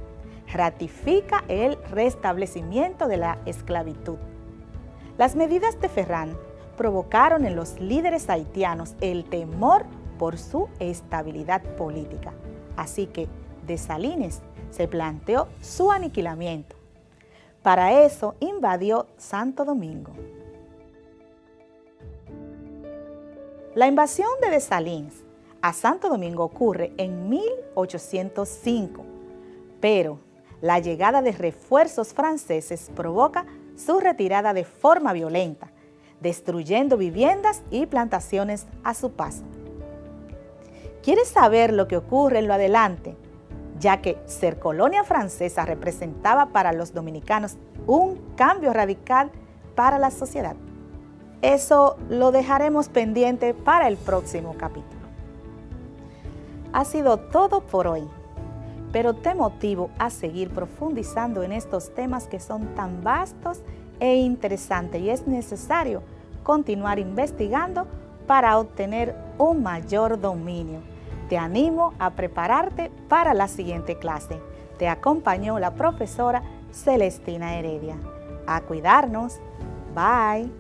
ratifica el restablecimiento de la esclavitud. Las medidas de Ferrand provocaron en los líderes haitianos el temor por su estabilidad política, así que Dessalines se planteó su aniquilamiento. Para eso invadió Santo Domingo. La invasión de Dessalines a Santo Domingo ocurre en 1805, pero la llegada de refuerzos franceses provoca su retirada de forma violenta, destruyendo viviendas y plantaciones a su paso. ¿Quieres saber lo que ocurre en lo adelante? Ya que ser colonia francesa representaba para los dominicanos un cambio radical para la sociedad. Eso lo dejaremos pendiente para el próximo capítulo. Ha sido todo por hoy. pero te motivo a seguir profundizando en estos temas que son tan vastos e interesantes y es necesario continuar investigando para obtener un mayor dominio. Te animo a prepararte para la siguiente clase. Te acompañó la profesora Celestina Heredia. A cuidarnos. Bye.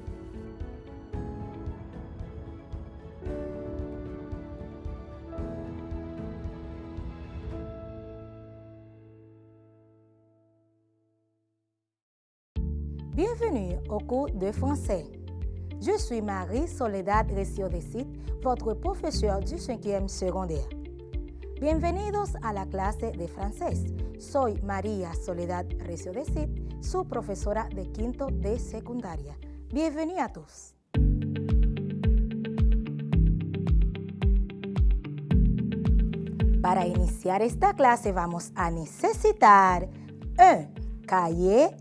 Bienvenue au cours de français. Je suis Marie Soledad Recio de Cid, votre professeure du 5e secondaire. Bienvenidos a la clase de francés. Soy María Soledad Recio de Cid, su profesora de 5º de secundaria. Bienvenue a tous. Para iniciar esta clase vamos a necesitar un cahier,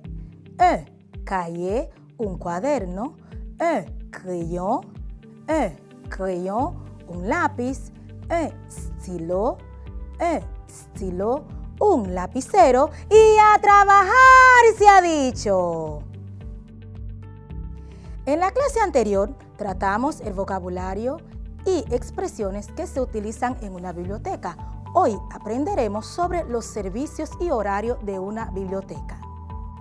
un cuaderno, un crayon, un lápiz, un stylo, un lapicero y a trabajar, se ha dicho. En la clase anterior tratamos el vocabulario y expresiones que se utilizan en una biblioteca. Hoy aprenderemos sobre los servicios y horarios de una biblioteca.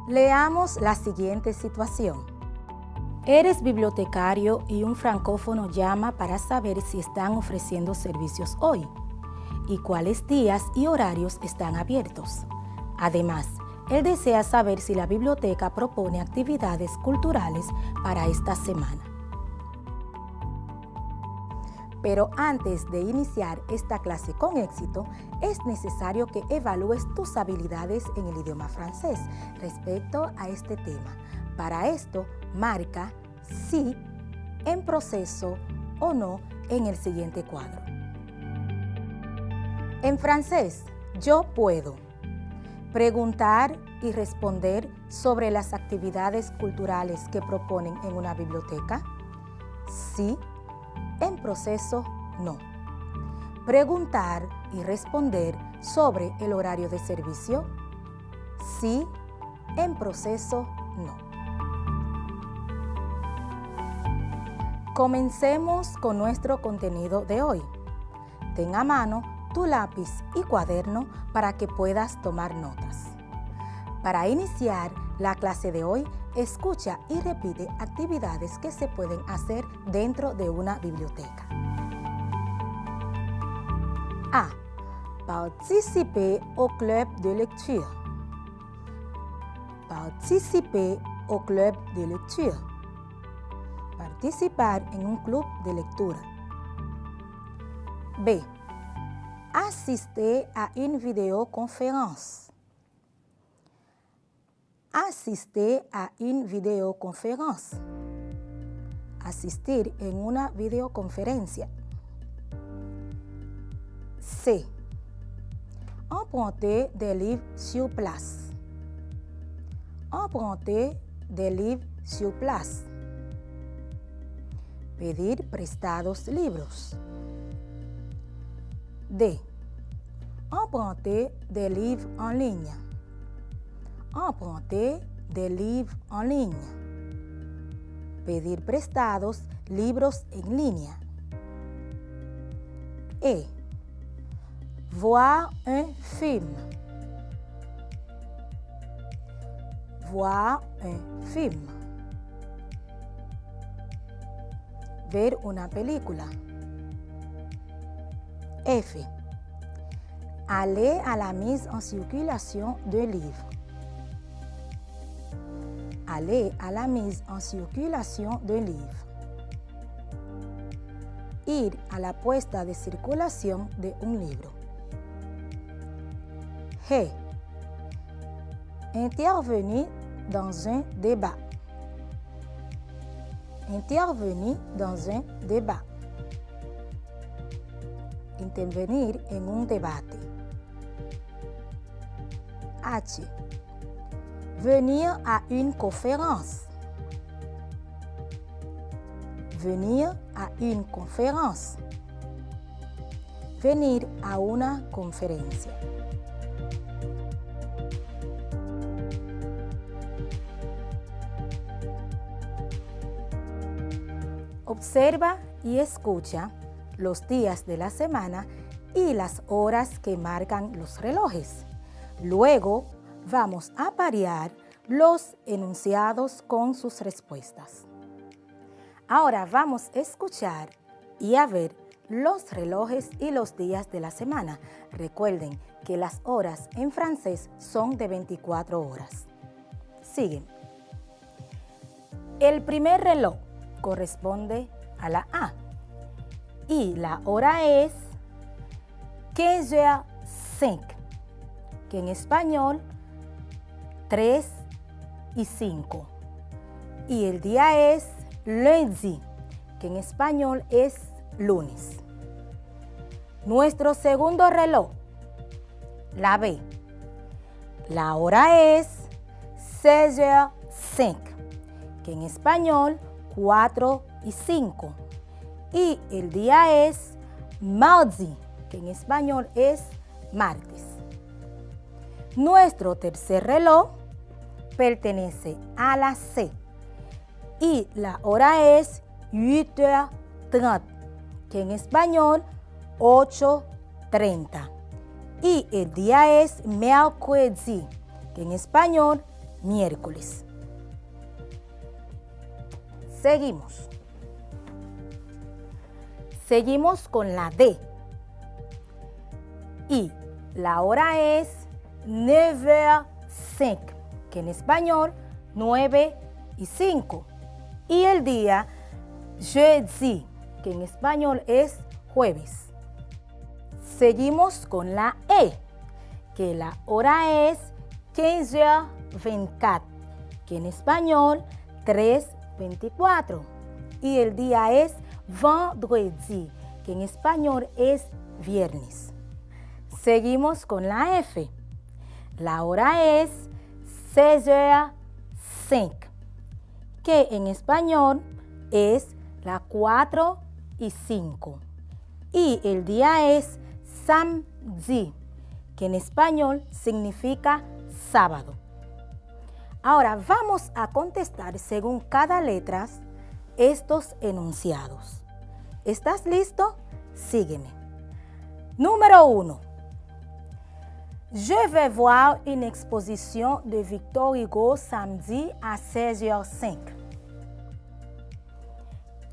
Leamos la siguiente situación. Eres bibliotecario y un francófono llama para saber si están ofreciendo servicios hoy y cuáles días y horarios están abiertos. Además, él desea saber si la biblioteca propone actividades culturales para esta semana. Pero antes de iniciar esta clase con éxito, es necesario que evalúes tus habilidades en el idioma francés respecto a este tema. Para esto, marca sí, en proceso o no en el siguiente cuadro. En francés, yo puedo preguntar y responder sobre las actividades culturales que proponen en una biblioteca. Sí. En proceso, no. Preguntar y responder sobre el horario de servicio. Sí. En proceso, no. Comencemos con nuestro contenido de hoy. Ten a mano tu lápiz y cuaderno para que puedas tomar notas. Para iniciar la clase de hoy, escucha y repite actividades que se pueden hacer dentro de una biblioteca. A. Participer au club de lecture. Participer au club de lecture. Participar en un club de lectura. B. Assister à une vidéoconférence. Assister a una videoconferencia. Asistir en una videoconferencia. C. Emprunter des livres sur place. Emprunter des livres sur place. Pedir prestados libros. D. Emprunter des livres en ligne. Emprunter des livres en ligne. Pedir prestados libros en línea. E. Voir un film. Voir un film. Ver una película. F. Aller à la mise en circulation d'un livre. Aller à la mise en circulation d'un livre. Ir a la puesta de circulación de un libro. G. Intervenir dans un débat. Intervenir dans un débat. Intervenir en un debate. H. Venir à une conférence. Venir à une conférence. Venir a una conferencia. Observa y escucha los días de la semana y las horas que marcan los relojes. Luego vamos a parear los enunciados con sus respuestas. Ahora vamos a escuchar y a ver los relojes y los días de la semana. Recuerden que las horas en francés son de 24 horas. Siguen. El primer reloj corresponde a la A y la hora es 15h05, que en español 3:05, y el día es lundi, que en español es lunes. Nuestro segundo reloj, la B, la hora es 16h05, que en español 4:05, y el día es mardi, que en español es martes. Nuestro tercer reloj pertenece a la C y la hora es 8h30, que en español 8:30, y el día es mercredi, que en español miércoles. Seguimos con la D y la hora es 9h05, que en español 9:05, y el día jeudi, que en español es jueves. Seguimos con la E, que la hora es 15h24, que en español 3:24, y el día es vendredi, que en español es viernes. Seguimos con la F. La hora es 16h05, que en español es la 4:05, y el día es samedi, que en español significa sábado. Ahora vamos a contestar según cada letra estos enunciados. ¿Estás listo? Sígueme. Número 1. Je vais voir une exposition de Victor Hugo samedi à 16h05.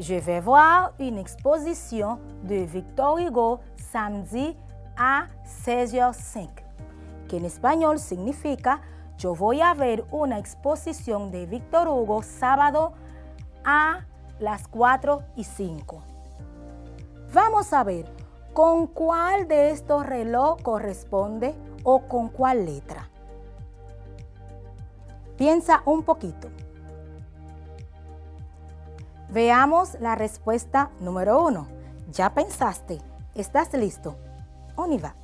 Je vais voir une exposition de Victor Hugo samedi à 16h05, que en español significa yo voy a ver una exposición de Victor Hugo sábado a las 4:05. Vamos a ver con cuál de estos relojes corresponde o con cuál letra. Piensa un poquito. Veamos la respuesta número 1. ¿Ya pensaste? ¿Estás listo? On y va.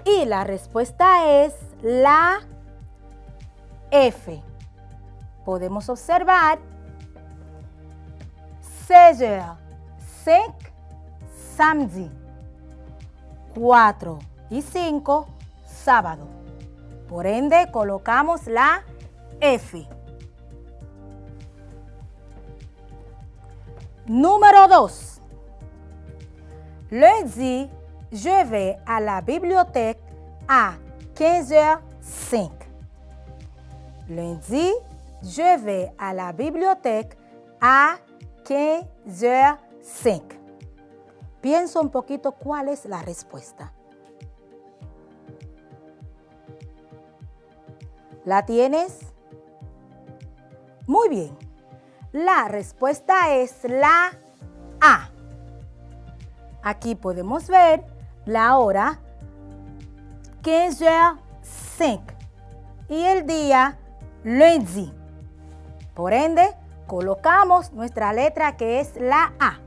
Y la respuesta es la F. Podemos observar 16h05 samedi, 4:05 sábado. Por ende, colocamos la F. Número 2. Lundi, je vais à la bibliothèque à 15h05. Lundi, je vais à la bibliothèque à 15h05. Pienso un poquito cuál es la respuesta. ¿La tienes? Muy bien. La respuesta es la A. Aquí podemos ver la hora 15h05 y el día lundi. Por ende, colocamos nuestra letra que es la A.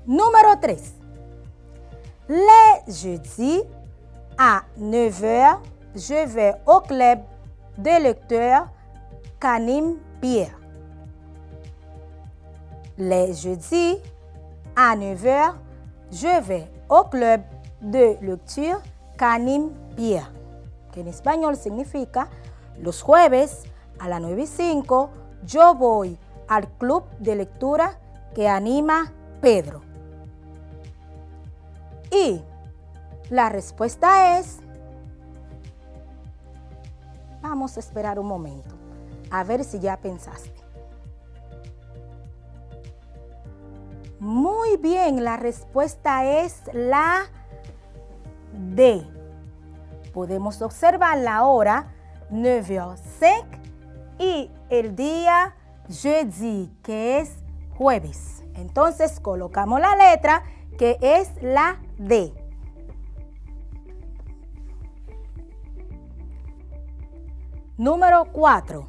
Número 3. Le jeudi à 9h, je vais au club de lecteurs Canim Pierre. Les jeudis à 9h, je vais au club de lecture Canim Pierre, que en español significa Los jueves a las 9:05 yo voy al club de lectura que anima Pedro. Y la respuesta es, vamos a esperar un momento, a ver si ya pensaste. Muy bien, la respuesta es la D. Podemos observar la hora 9h05 y el día jeudi, que es jueves. Entonces colocamos la letra que es la D. Número 4.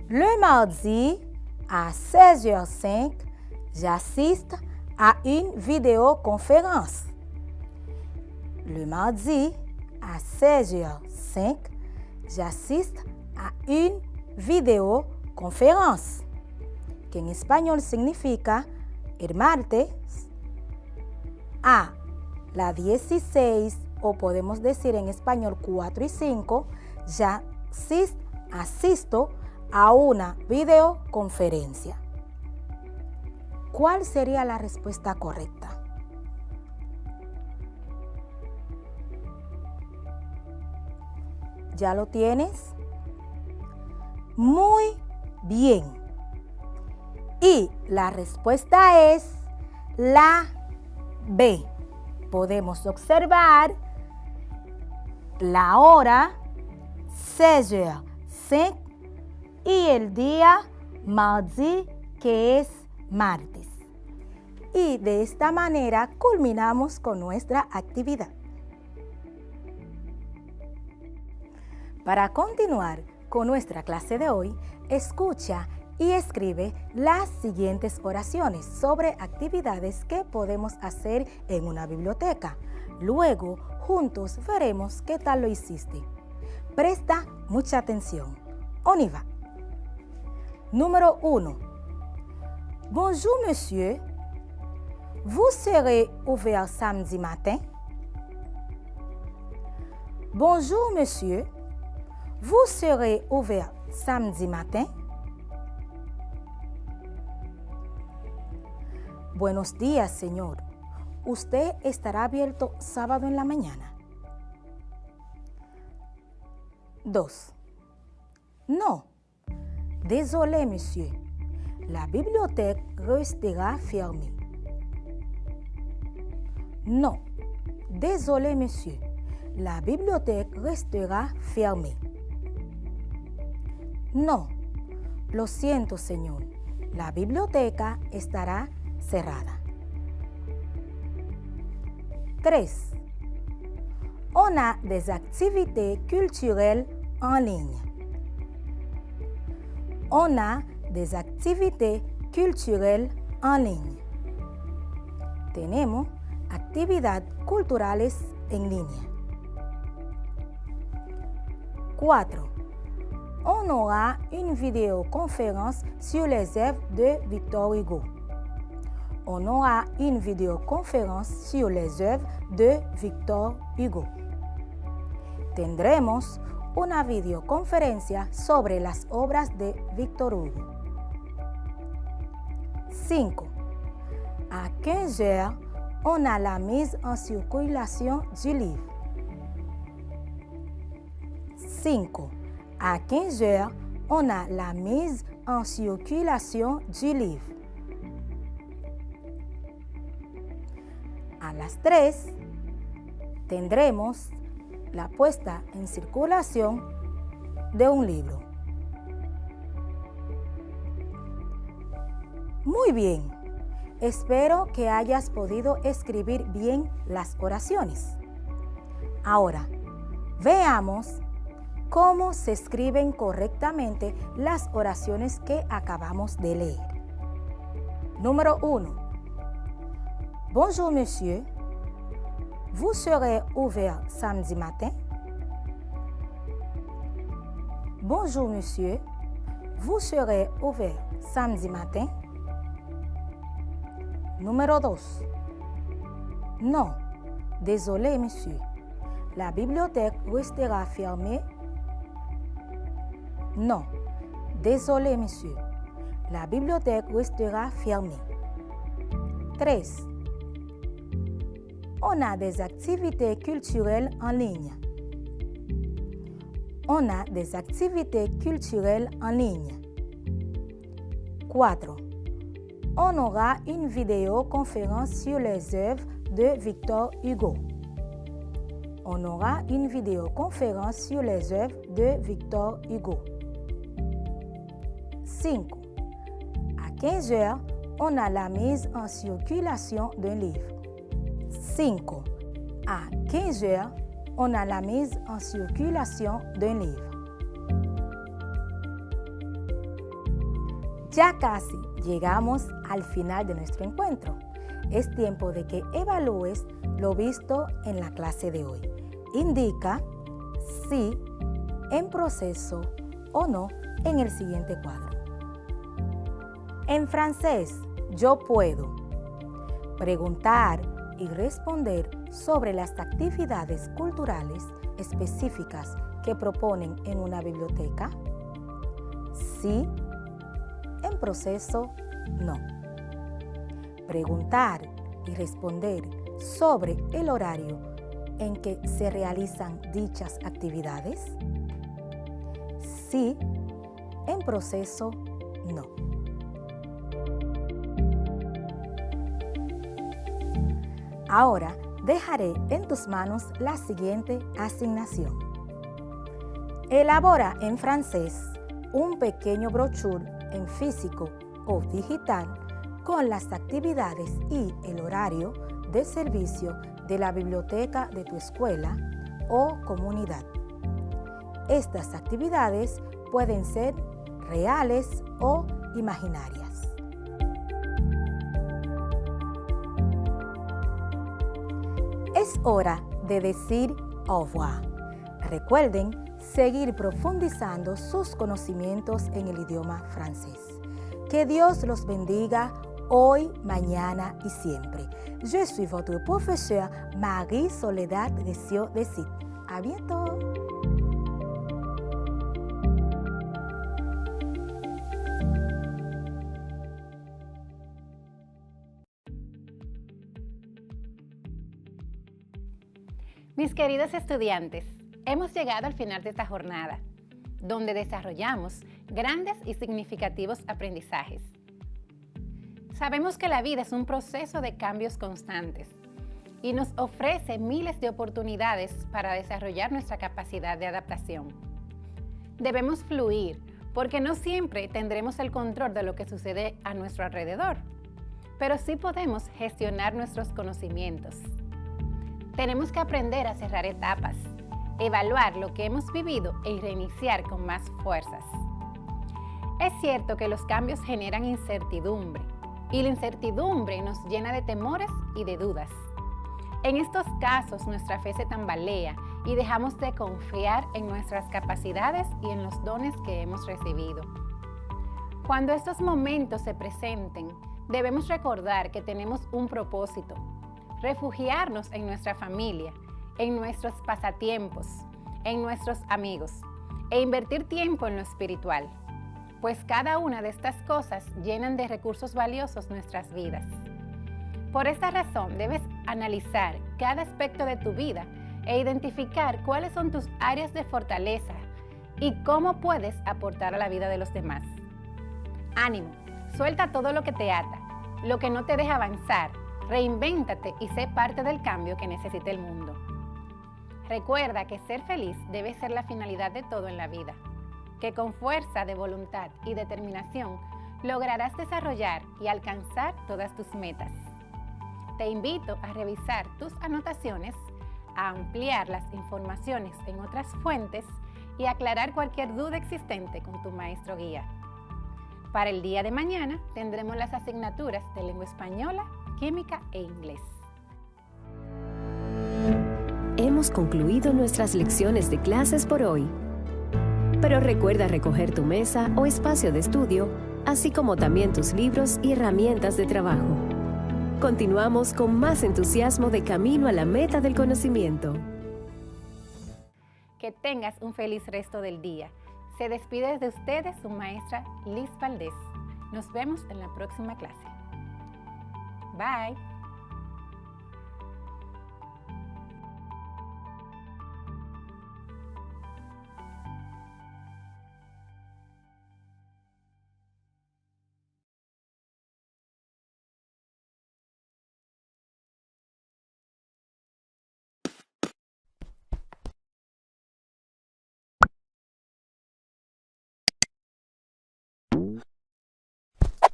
Le mardi à 16h05, j'assiste à une vidéoconférence. Le mardi à 16h05, j'assiste à une videoconference, que en español significa el martes a las 16, o podemos decir en español 4 y 5, ya asisto a una videoconferencia. ¿Cuál sería la respuesta correcta? ¿Ya lo tienes? Muy bien. Y la respuesta es la B. Podemos observar la hora 16h05 y el día mardi, que es martes. Y de esta manera culminamos con nuestra actividad. Para continuar con nuestra clase de hoy, escucha y escribe las siguientes oraciones sobre actividades que podemos hacer en una biblioteca. Luego, juntos veremos qué tal lo hiciste. Presta mucha atención. On y va. Número 1. Bonjour, monsieur. Vous serez ouvert samedi matin? Bonjour, monsieur. Vous serez ouvert samedi matin? Buenos días, señor. ¿Usted estará abierto sábado en la mañana? 2. Non. Désolé, monsieur. La bibliothèque restera fermée. Non. Désolé, monsieur. La bibliothèque restera fermée. No, lo siento, señor. La biblioteca estará cerrada. 3. On a des activités culturelles en ligne. On a des activités culturelles en ligne. Tenemos actividades culturales en línea. 4. On aura une vidéoconférence sur les œuvres de Victor Hugo. On aura une vidéoconférence sur les œuvres de Victor Hugo. Tendremos una videoconferencia sobre las obras de Victor Hugo. 5. À 15h, on a la mise en circulation du livre. 5. À 15h, on a la mise en circulation du livre. A las 3 tendremos la puesta en circulación de un libro. Muy bien, espero que hayas podido escribir bien las oraciones. Ahora, veamos cómo se escriben correctamente las oraciones que acabamos de leer. Número 1. Bonjour, monsieur. Vous serez ouvert samedi matin? Bonjour, monsieur. Vous serez ouvert samedi matin? Número 2. Non, désolé, monsieur. La bibliothèque restera fermée Non. Désolé, monsieur. La bibliothèque restera fermée. 3. On a des activités culturelles en ligne. On a des activités culturelles en ligne. 4. On aura une vidéoconférence sur les œuvres de Victor Hugo. On aura une vidéoconférence sur les œuvres de Victor Hugo. 5. À 15 heures, on a la mise en circulation d'un livre. 5. À 15 heures, on a la mise en circulation d'un livre. Ya casi llegamos al final de nuestro encuentro. Es tiempo de que evalúes lo visto en la clase de hoy. Indica si, en proceso o no en el siguiente cuadro. En francés, yo puedo preguntar y responder sobre las actividades culturales específicas que proponen en una biblioteca. Sí, en proceso, no. Preguntar y responder sobre el horario en que se realizan dichas actividades. Sí, en proceso, no. Ahora dejaré en tus manos la siguiente asignación. Elabora en francés un pequeño brochure en físico o digital con las actividades y el horario de servicio de la biblioteca de tu escuela o comunidad. Estas actividades pueden ser reales o imaginarias. Es hora de decir au revoir. Recuerden seguir profundizando sus conocimientos en el idioma francés. Que Dios los bendiga hoy, mañana y siempre. Je suis votre professeur Marie Soledad Desio-Desit. À bientôt! Mis queridos estudiantes, hemos llegado al final de esta jornada, donde desarrollamos grandes y significativos aprendizajes. Sabemos que la vida es un proceso de cambios constantes y nos ofrece miles de oportunidades para desarrollar nuestra capacidad de adaptación. Debemos fluir porque no siempre tendremos el control de lo que sucede a nuestro alrededor, pero sí podemos gestionar nuestros conocimientos. Tenemos que aprender a cerrar etapas, evaluar lo que hemos vivido y reiniciar con más fuerzas. Es cierto que los cambios generan incertidumbre y la incertidumbre nos llena de temores y de dudas. En estos casos nuestra fe se tambalea y dejamos de confiar en nuestras capacidades y en los dones que hemos recibido. Cuando estos momentos se presenten, debemos recordar que tenemos un propósito: refugiarnos en nuestra familia, en nuestros pasatiempos, en nuestros amigos e invertir tiempo en lo espiritual, pues cada una de estas cosas llenan de recursos valiosos nuestras vidas. Por esta razón debes analizar cada aspecto de tu vida e identificar cuáles son tus áreas de fortaleza y cómo puedes aportar a la vida de los demás. Ánimo, suelta todo lo que te ata, lo que no te deja avanzar. Reinvéntate y sé parte del cambio que necesita el mundo. Recuerda que ser feliz debe ser la finalidad de todo en la vida, que con fuerza de voluntad y determinación lograrás desarrollar y alcanzar todas tus metas. Te invito a revisar tus anotaciones, a ampliar las informaciones en otras fuentes y a aclarar cualquier duda existente con tu maestro guía. Para el día de mañana tendremos las asignaturas de lengua española, química e inglés. Hemos concluido nuestras lecciones de clases por hoy. Pero recuerda recoger tu mesa o espacio de estudio, así como también tus libros y herramientas de trabajo. Continuamos con más entusiasmo de camino a la meta del conocimiento. Que tengas un feliz resto del día. Se despide de ustedes su maestra Liz Valdés. Nos vemos en la próxima clase. Bye.